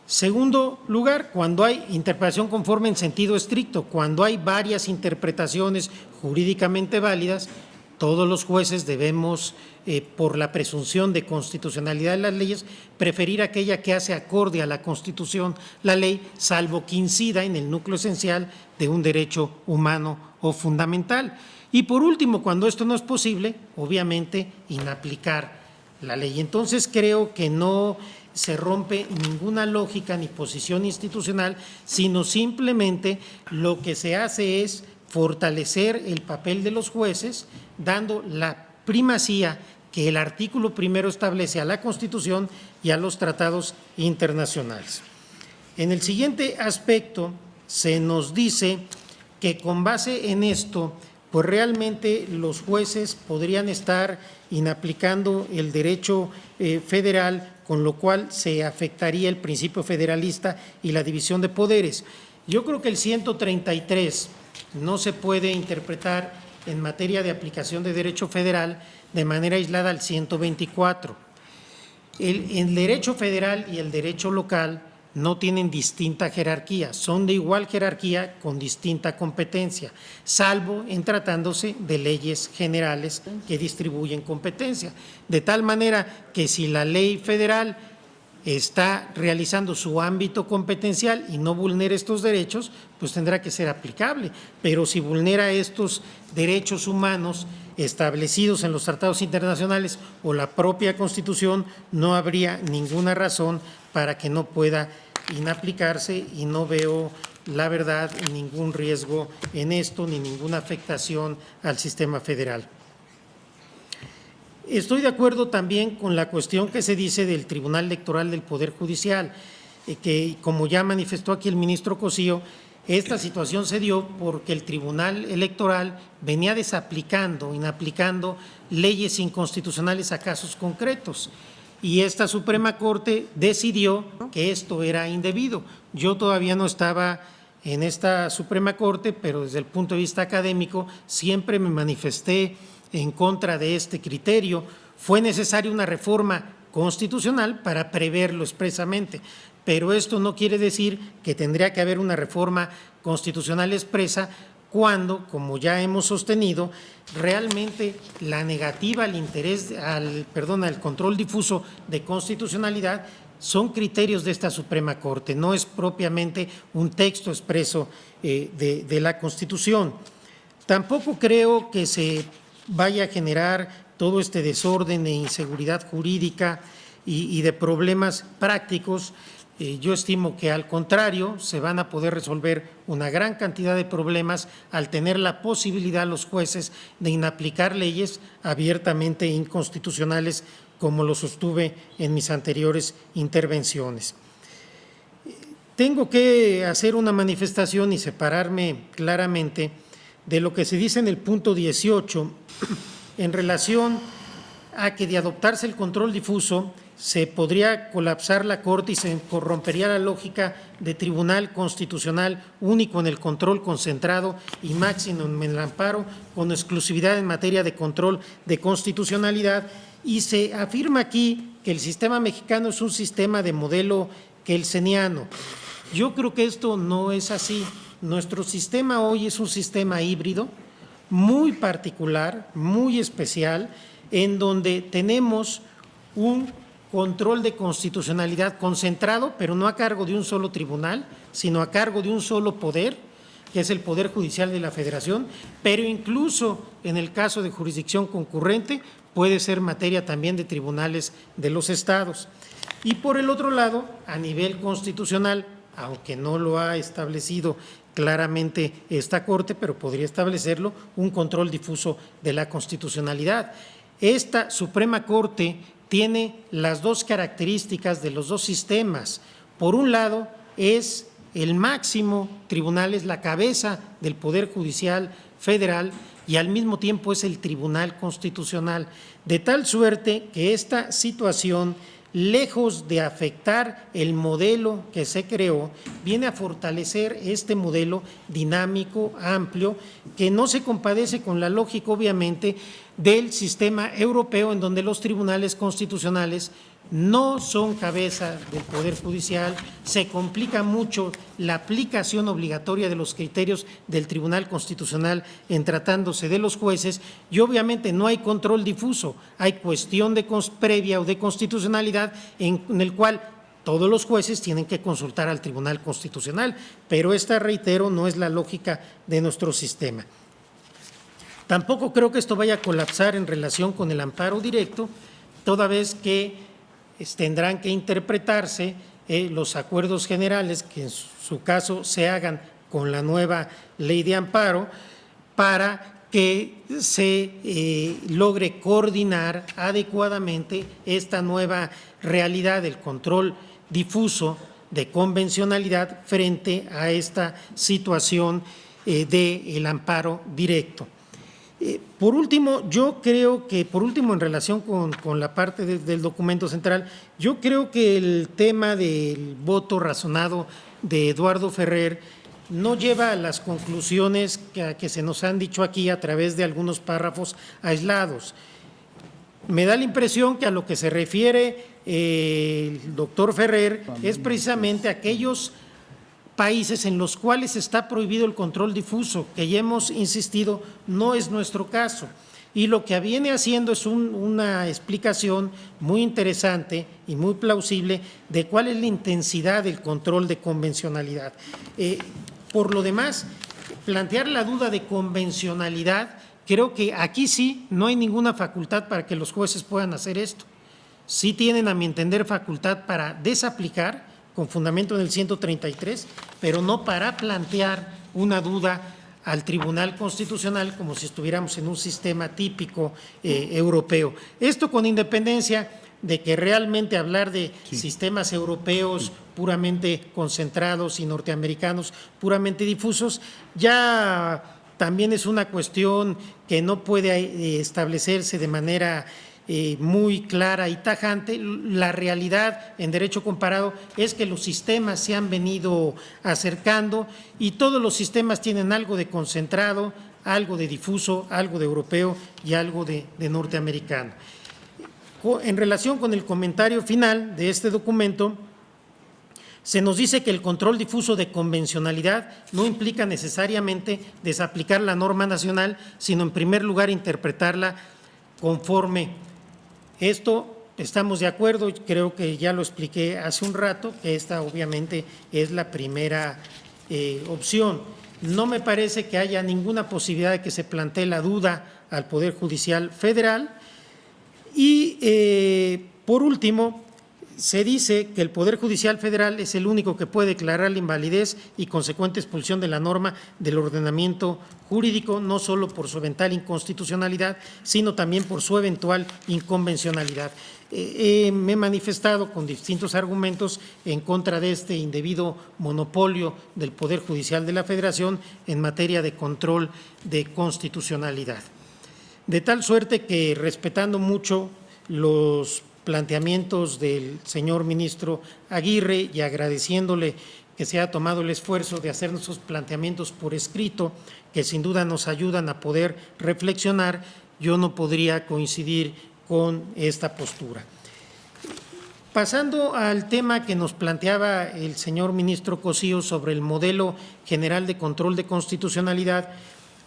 Segundo lugar, cuando hay interpretación conforme en sentido estricto, cuando hay varias interpretaciones jurídicamente válidas, todos los jueces debemos, por la presunción de constitucionalidad de las leyes, preferir aquella que hace acorde a la Constitución, la ley, salvo que incida en el núcleo esencial de un derecho humano o fundamental. Y por último, cuando esto no es posible, obviamente, inaplicar la ley. Entonces, creo que no se rompe ninguna lógica ni posición institucional, sino simplemente lo que se hace es fortalecer el papel de los jueces, dando la primacía que el artículo primero establece a la Constitución y a los tratados internacionales. En el siguiente aspecto se nos dice que con base en esto, pues realmente los jueces podrían estar inaplicando el derecho federal, con lo cual se afectaría el principio federalista y la división de poderes. Yo creo que el 133 no se puede interpretar en materia de aplicación de derecho federal de manera aislada al 124. El derecho federal y el derecho local no tienen distinta jerarquía, son de igual jerarquía con distinta competencia, salvo en tratándose de leyes generales que distribuyen competencia. De tal manera que si la ley federal está realizando su ámbito competencial y no vulnera estos derechos, pues tendrá que ser aplicable. Pero si vulnera estos derechos humanos establecidos en los tratados internacionales o la propia Constitución, no habría ninguna razón para que no pueda inaplicarse, y no veo, la verdad, ningún riesgo en esto ni ninguna afectación al sistema federal. Estoy de acuerdo también con la cuestión que se dice del Tribunal Electoral del Poder Judicial, que como ya manifestó aquí el ministro Cosío, esta situación se dio porque el Tribunal Electoral venía desaplicando, inaplicando leyes inconstitucionales a casos concretos, y esta Suprema Corte decidió que esto era indebido. Yo todavía no estaba en esta Suprema Corte, pero desde el punto de vista académico siempre me manifesté en contra de este criterio. Fue necesaria una reforma constitucional para preverlo expresamente, pero esto no quiere decir que tendría que haber una reforma constitucional expresa cuando, como ya hemos sostenido, realmente la negativa al al control difuso de constitucionalidad son criterios de esta Suprema Corte, no es propiamente un texto expreso de la Constitución. Tampoco creo que se vaya a generar todo este desorden e inseguridad jurídica y de problemas prácticos. Yo estimo que al contrario se van a poder resolver una gran cantidad de problemas al tener la posibilidad los jueces de inaplicar leyes abiertamente inconstitucionales, como lo sostuve en mis anteriores intervenciones. Tengo que hacer una manifestación y separarme claramente de lo que se dice en el punto 18 en relación a que de adoptarse el control difuso se podría colapsar la Corte y se corrompería la lógica de tribunal constitucional único en el control concentrado y máximo en el amparo, con exclusividad en materia de control de constitucionalidad. Y se afirma aquí que el sistema mexicano es un sistema de modelo kelseniano. Yo creo que esto no es así. Nuestro sistema hoy es un sistema híbrido, muy particular, muy especial, en donde tenemos un control de constitucionalidad concentrado, pero no a cargo de un solo tribunal, sino a cargo de un solo poder, que es el Poder Judicial de la Federación, pero incluso en el caso de jurisdicción concurrente puede ser materia también de tribunales de los estados. Y por el otro lado, a nivel constitucional, aunque no lo ha establecido claramente esta Corte, pero podría establecerlo, un control difuso de la constitucionalidad. Esta Suprema Corte tiene las dos características de los dos sistemas. Por un lado, es el máximo tribunal, es la cabeza del Poder Judicial Federal y al mismo tiempo es el Tribunal Constitucional, de tal suerte que esta situación, lejos de afectar el modelo que se creó, viene a fortalecer este modelo dinámico, amplio, que no se compadece con la lógica, obviamente, del sistema europeo, en donde los tribunales constitucionales no son cabeza del Poder Judicial, se complica mucho la aplicación obligatoria de los criterios del Tribunal Constitucional en tratándose de los jueces, y obviamente no hay control difuso, hay cuestión de previa o de constitucionalidad en el cual todos los jueces tienen que consultar al Tribunal Constitucional, pero esta, reitero, no es la lógica de nuestro sistema. Tampoco creo que esto vaya a colapsar en relación con el amparo directo, toda vez que tendrán que interpretarse los acuerdos generales que en su caso se hagan con la nueva ley de amparo, para que se logre coordinar adecuadamente esta nueva realidad del control difuso de convencionalidad frente a esta situación del amparo directo. Por último, yo creo que, en relación con la parte del documento central, yo creo que el tema del voto razonado de Eduardo Ferrer no lleva a las conclusiones que se nos han dicho aquí a través de algunos párrafos aislados. Me da la impresión que a lo que se refiere el doctor Ferrer es precisamente aquellos países en los cuales está prohibido el control difuso, que ya hemos insistido, no es nuestro caso. Y lo que viene haciendo es una explicación muy interesante y muy plausible de cuál es la intensidad del control de convencionalidad. Por lo demás, plantear la duda de convencionalidad, creo que aquí sí no hay ninguna facultad para que los jueces puedan hacer esto. Sí tienen, a mi entender, facultad para desaplicar con fundamento en el 133, pero no para plantear una duda al Tribunal Constitucional como si estuviéramos en un sistema típico europeo. Esto con independencia de que realmente hablar de sistemas europeos puramente concentrados y norteamericanos puramente difusos ya también es una cuestión que no puede establecerse de manera muy clara y tajante. La realidad en derecho comparado es que los sistemas se han venido acercando y todos los sistemas tienen algo de concentrado, algo de difuso, algo de europeo y algo de norteamericano. En relación con el comentario final de este documento, se nos dice que el control difuso de convencionalidad no implica necesariamente desaplicar la norma nacional, sino en primer lugar interpretarla conforme. Esto estamos de acuerdo, creo que ya lo expliqué hace un rato, que esta obviamente es la primera opción. No me parece que haya ninguna posibilidad de que se plantee la duda al Poder Judicial Federal. Y por último, se dice que el Poder Judicial Federal es el único que puede declarar la invalidez y consecuente expulsión de la norma del ordenamiento jurídico, no solo por su eventual inconstitucionalidad, sino también por su eventual inconvencionalidad. Me he manifestado con distintos argumentos en contra de este indebido monopolio del Poder Judicial de la Federación en materia de control de constitucionalidad. De tal suerte que, respetando mucho los planteamientos del señor ministro Aguirre y agradeciéndole que se ha tomado el esfuerzo de hacer nuestros planteamientos por escrito, que sin duda nos ayudan a poder reflexionar, yo no podría coincidir con esta postura. Pasando al tema que nos planteaba el señor ministro Cosío sobre el modelo general de control de constitucionalidad,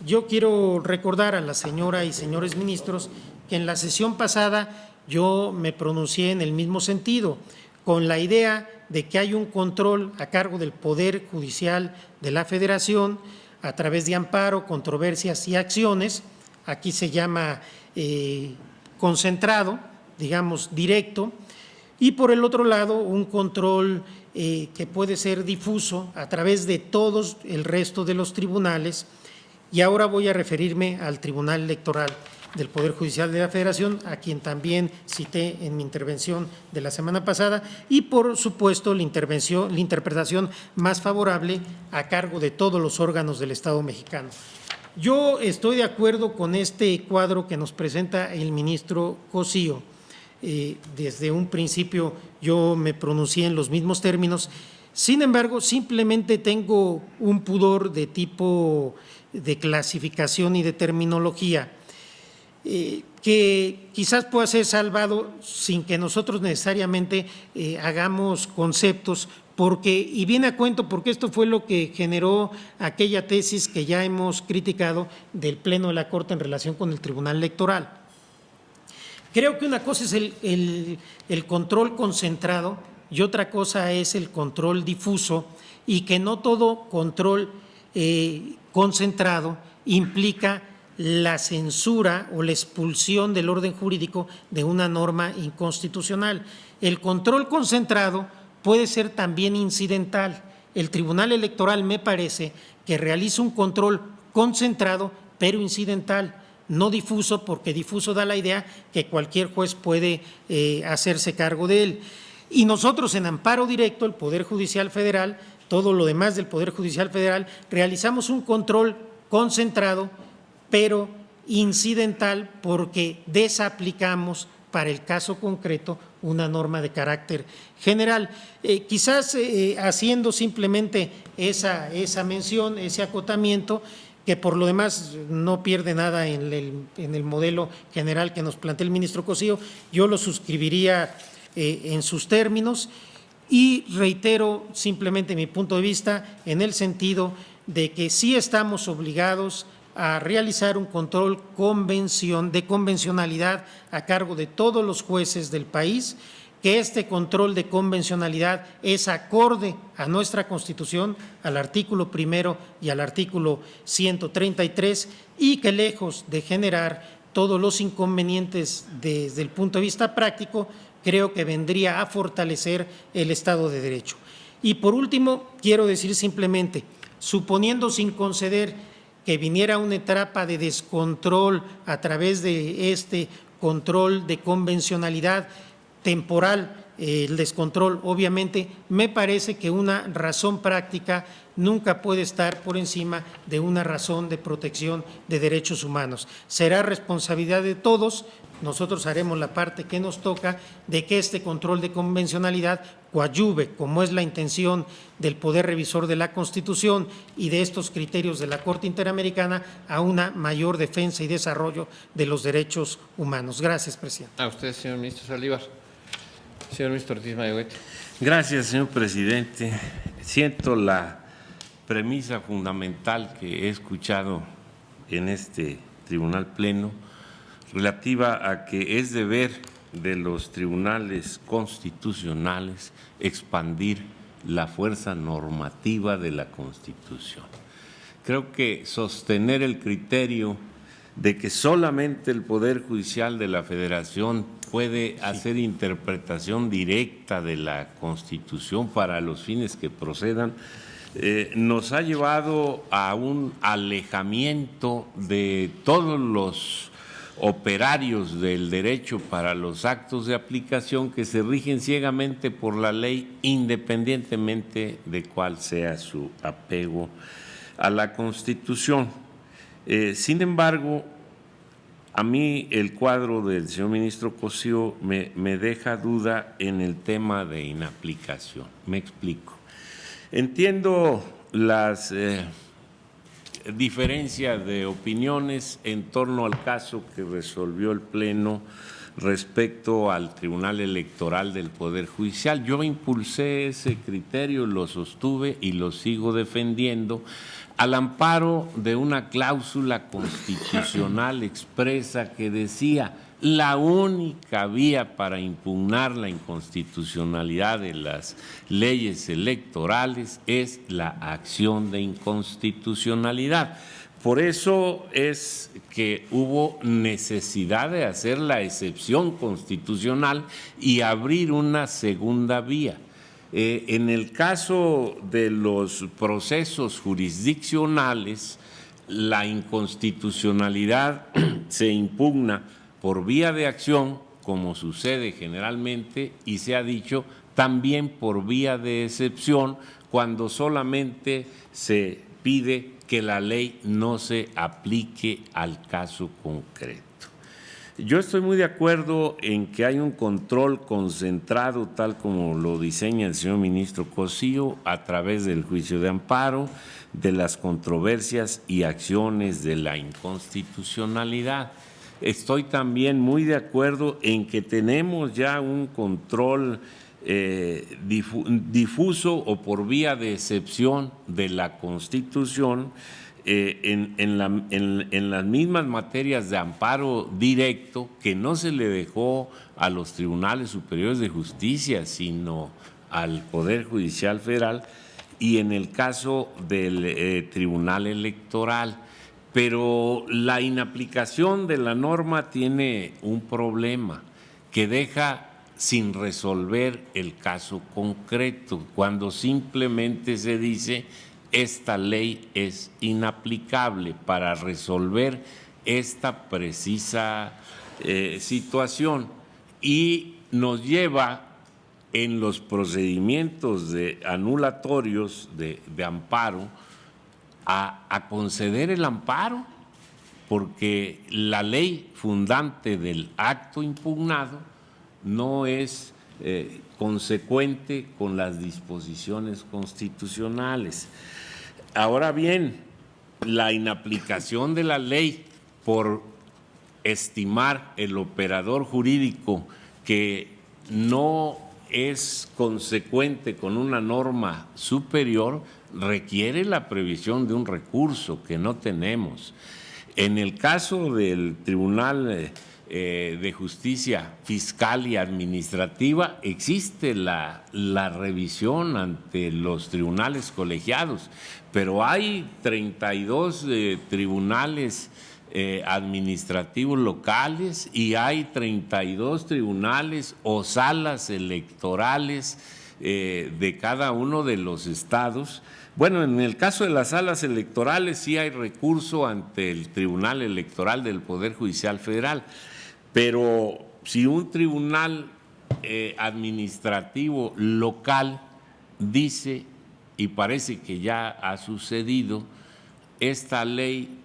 yo quiero recordar a la señora y señores ministros que en la sesión pasada yo me pronuncié en el mismo sentido, con la idea de que hay un control a cargo del Poder Judicial de la Federación a través de amparo, controversias y acciones. Aquí se llama concentrado, digamos directo, y por el otro lado un control que puede ser difuso a través de todos el resto de los tribunales. Y ahora voy a referirme al Tribunal Electoral del Poder Judicial de la Federación, a quien también cité en mi intervención de la semana pasada, y por supuesto la interpretación más favorable a cargo de todos los órganos del Estado mexicano. Yo estoy de acuerdo con este cuadro que nos presenta el ministro Cosío. Desde un principio yo me pronuncié en los mismos términos. Sin embargo, simplemente tengo un pudor de tipo de clasificación y de terminología que quizás pueda ser salvado sin que nosotros necesariamente hagamos conceptos, y viene a cuento porque esto fue lo que generó aquella tesis que ya hemos criticado del Pleno de la Corte en relación con el Tribunal Electoral. Creo que una cosa es el control concentrado y otra cosa es el control difuso, y que no todo control concentrado implica la censura o la expulsión del orden jurídico de una norma inconstitucional. El control concentrado puede ser también incidental. El Tribunal Electoral me parece que realiza un control concentrado pero incidental, no difuso, porque difuso da la idea que cualquier juez puede hacerse cargo de él. Y nosotros en amparo directo, el Poder Judicial Federal, todo lo demás del Poder Judicial Federal, realizamos un control concentrado, pero incidental, porque desaplicamos para el caso concreto una norma de carácter general. Quizás haciendo simplemente esa mención, ese acotamiento, que por lo demás no pierde nada en el modelo general que nos plantea el ministro Cosío, yo lo suscribiría en sus términos y reitero simplemente mi punto de vista en el sentido de que sí estamos obligados a realizar un control de convencionalidad a cargo de todos los jueces del país, que este control de convencionalidad es acorde a nuestra Constitución, al artículo 1 y al artículo 133, y que lejos de generar todos los inconvenientes desde el punto de vista práctico, creo que vendría a fortalecer el Estado de Derecho. Y por último, quiero decir simplemente, suponiendo sin conceder que viniera una etapa de descontrol a través de este control de convencionalidad temporal, el descontrol, obviamente, me parece que una razón práctica nunca puede estar por encima de una razón de protección de derechos humanos. Será responsabilidad de todos, nosotros haremos la parte que nos toca de que este control de convencionalidad coadyuve, como es la intención del Poder Revisor de la Constitución y de estos criterios de la Corte Interamericana, a una mayor defensa y desarrollo de los derechos humanos. Gracias, presidente. A usted, señor ministro Saldívar. Señor ministro Ortiz Mayaguete. Gracias, señor presidente. Siento la premisa fundamental que he escuchado en este tribunal pleno relativa a que es deber de los tribunales constitucionales expandir la fuerza normativa de la Constitución. Creo que sostener el criterio de que solamente el Poder Judicial de la Federación puede hacer interpretación directa de la Constitución para los fines que procedan, nos ha llevado a un alejamiento de todos los operarios del derecho para los actos de aplicación que se rigen ciegamente por la ley, independientemente de cuál sea su apego a la Constitución. Sin embargo, a mí el cuadro del señor ministro Cosío me deja duda en el tema de inaplicación. Me explico. Entiendo las diferencias de opiniones en torno al caso que resolvió el Pleno respecto al Tribunal Electoral del Poder Judicial. Yo impulsé ese criterio, lo sostuve y lo sigo defendiendo al amparo de una cláusula constitucional expresa que decía: la única vía para impugnar la inconstitucionalidad de las leyes electorales es la acción de inconstitucionalidad. Por eso es que hubo necesidad de hacer la excepción constitucional y abrir una segunda vía. En el caso de los procesos jurisdiccionales, la inconstitucionalidad se impugna por vía de acción, como sucede generalmente, y se ha dicho también por vía de excepción, cuando solamente se pide que la ley no se aplique al caso concreto. Yo estoy muy de acuerdo en que hay un control concentrado, tal como lo diseña el señor ministro Cosío, a través del juicio de amparo, de las controversias y acciones de la inconstitucionalidad. Estoy también muy de acuerdo en que tenemos ya un control difuso o por vía de excepción de la Constitución en las mismas materias de amparo directo, que no se le dejó a los tribunales superiores de justicia, sino al Poder Judicial Federal, y en el caso del Tribunal Electoral. Pero la inaplicación de la norma tiene un problema que deja sin resolver el caso concreto, cuando simplemente se dice esta ley es inaplicable para resolver esta precisa situación y nos lleva en los procedimientos anulatorios de amparo a conceder el amparo, porque la ley fundante del acto impugnado no es consecuente con las disposiciones constitucionales. Ahora bien, la inaplicación de la ley por estimar el operador jurídico que no es consecuente con una norma superior requiere la previsión de un recurso que no tenemos. En el caso del Tribunal de Justicia Fiscal y Administrativa existe la revisión ante los tribunales colegiados, pero hay 32 tribunales administrativos locales y hay 32 tribunales o salas electorales de cada uno de los estados. Bueno, en el caso de las salas electorales sí hay recurso ante el Tribunal Electoral del Poder Judicial Federal, pero si un tribunal administrativo local dice, y parece que ya ha sucedido, esta ley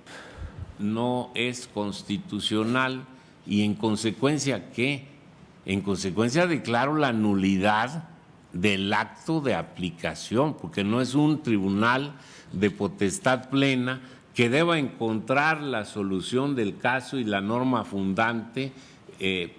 no es constitucional y en consecuencia, ¿qué? En consecuencia declaro la nulidad del acto de aplicación, porque no es un tribunal de potestad plena que deba encontrar la solución del caso y la norma fundante en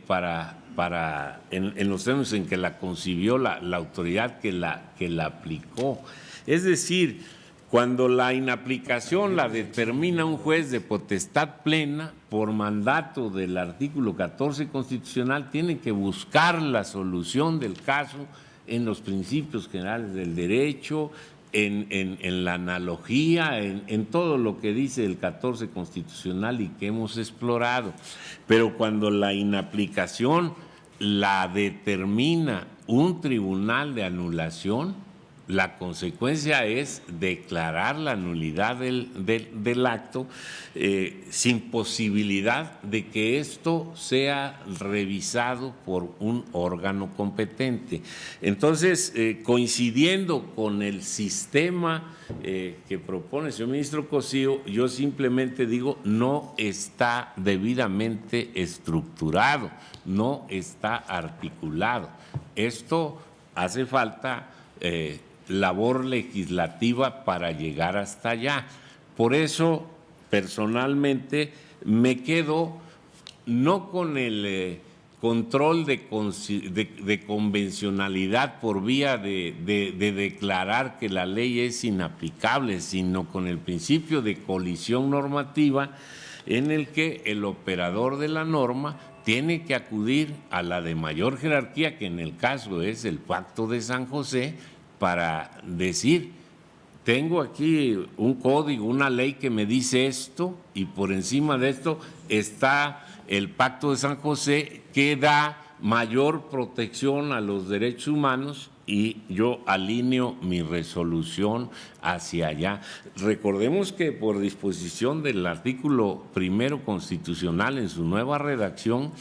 los términos en que la concibió la autoridad que la aplicó. Es decir, cuando la inaplicación la determina un juez de potestad plena por mandato del artículo 14 constitucional, tiene que buscar la solución del caso en los principios generales del derecho, en la analogía, en todo lo que dice el 14 constitucional y que hemos explorado. Pero cuando la inaplicación la determina un tribunal de anulación, la consecuencia es declarar la nulidad del acto sin posibilidad de que esto sea revisado por un órgano competente. Entonces, coincidiendo con el sistema que propone el señor ministro Cosío, yo simplemente digo, no está debidamente estructurado, no está articulado. Esto hace falta labor legislativa para llegar hasta allá. Por eso, personalmente, me quedo no con el control de convencionalidad por vía de declarar que la ley es inaplicable, sino con el principio de colisión normativa en el que el operador de la norma tiene que acudir a la de mayor jerarquía, que en el caso es el Pacto de San José, para decir, tengo aquí un código, una ley que me dice esto, y por encima de esto está el Pacto de San José que da mayor protección a los derechos humanos y yo alineo mi resolución hacia allá. Recordemos que por disposición del artículo 1 constitucional en su nueva redacción,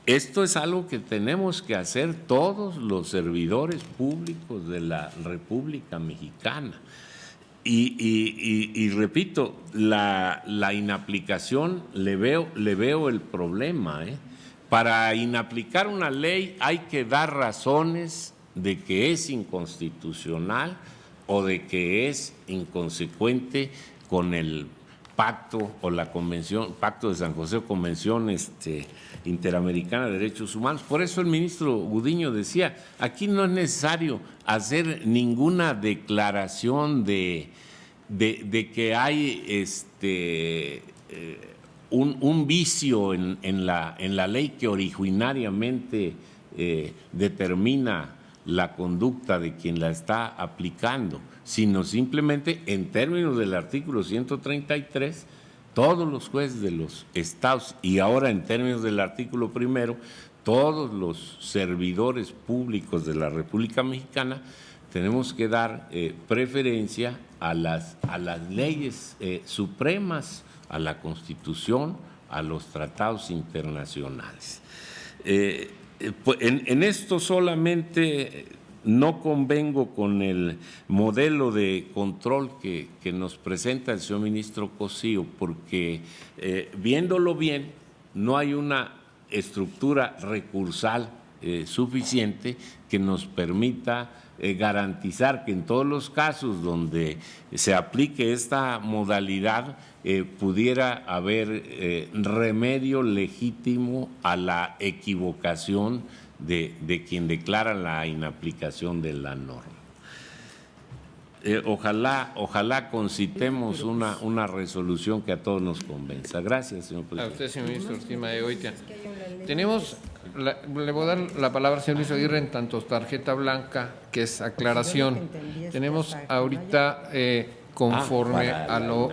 esto es algo que tenemos que hacer todos los servidores públicos de la República Mexicana. Y repito, la inaplicación le veo el problema. Para inaplicar una ley hay que dar razones de que es inconstitucional o de que es inconsecuente con el pacto o la convención, Pacto de San José o Convención Interamericana de Derechos Humanos. Por eso el ministro Gudiño decía, aquí no es necesario hacer ninguna declaración de que hay un vicio en la ley que originariamente determina la conducta de quien la está aplicando, sino simplemente en términos del artículo 133, todos los jueces de los estados y ahora en términos del artículo 1, todos los servidores públicos de la República Mexicana tenemos que dar preferencia a las leyes supremas, a la Constitución, a los tratados internacionales. En esto solamente no convengo con el modelo de control que nos presenta el señor ministro Cosío, porque viéndolo bien, no hay una estructura recursal suficiente que nos permita garantizar que en todos los casos donde se aplique esta modalidad pudiera haber remedio legítimo a la equivocación de quien declara la inaplicación de la norma. Ojalá concitemos una resolución que a todos nos convenza. Gracias, señor presidente. A usted, señor ministro Ortiz Mayegoitia. Tenemos, le voy a dar la palabra al señor Luis Aguirre en tanto tarjeta blanca, que es aclaración. Tenemos ahorita, conforme a lo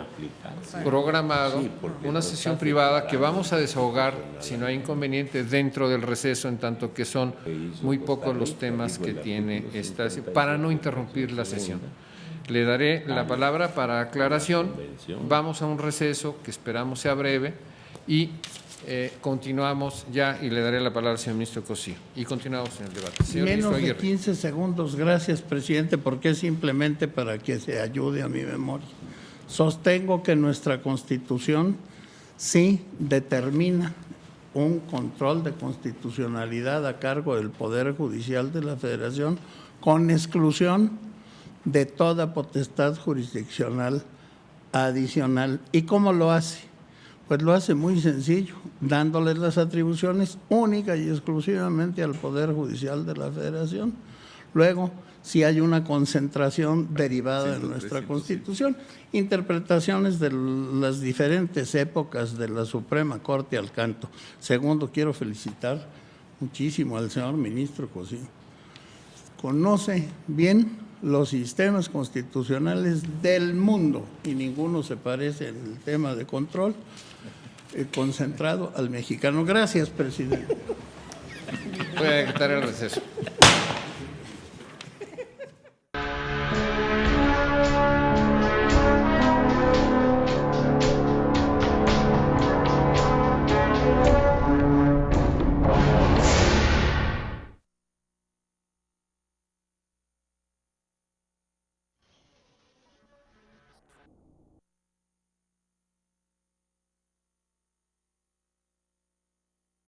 programado, una sesión privada que vamos a desahogar, si no hay inconveniente, dentro del receso, en tanto que son muy pocos los temas que tiene esta, para no interrumpir la sesión. Le daré la palabra para aclaración. Vamos a un receso que esperamos sea breve y continuamos ya, y le daré la palabra al señor ministro Cosío. Y continuamos en el debate. Señor Menos ministro de Aguirre. 15 segundos. Gracias, presidente, porque es simplemente para que se ayude a mi memoria. Sostengo que nuestra Constitución sí determina un control de constitucionalidad a cargo del Poder Judicial de la Federación, con exclusión de toda potestad jurisdiccional adicional. ¿Y cómo lo hace? Pues lo hace muy sencillo, dándoles las atribuciones única y exclusivamente al Poder Judicial de la Federación. Luego, si hay una concentración derivada de nuestra Constitución, interpretaciones de las diferentes épocas de la Suprema Corte al canto. Segundo, quiero felicitar muchísimo al señor ministro Cosío. Conoce bien los sistemas constitucionales del mundo y ninguno se parece en el tema de control concentrado al mexicano. Gracias, presidente. Voy a decretar el receso.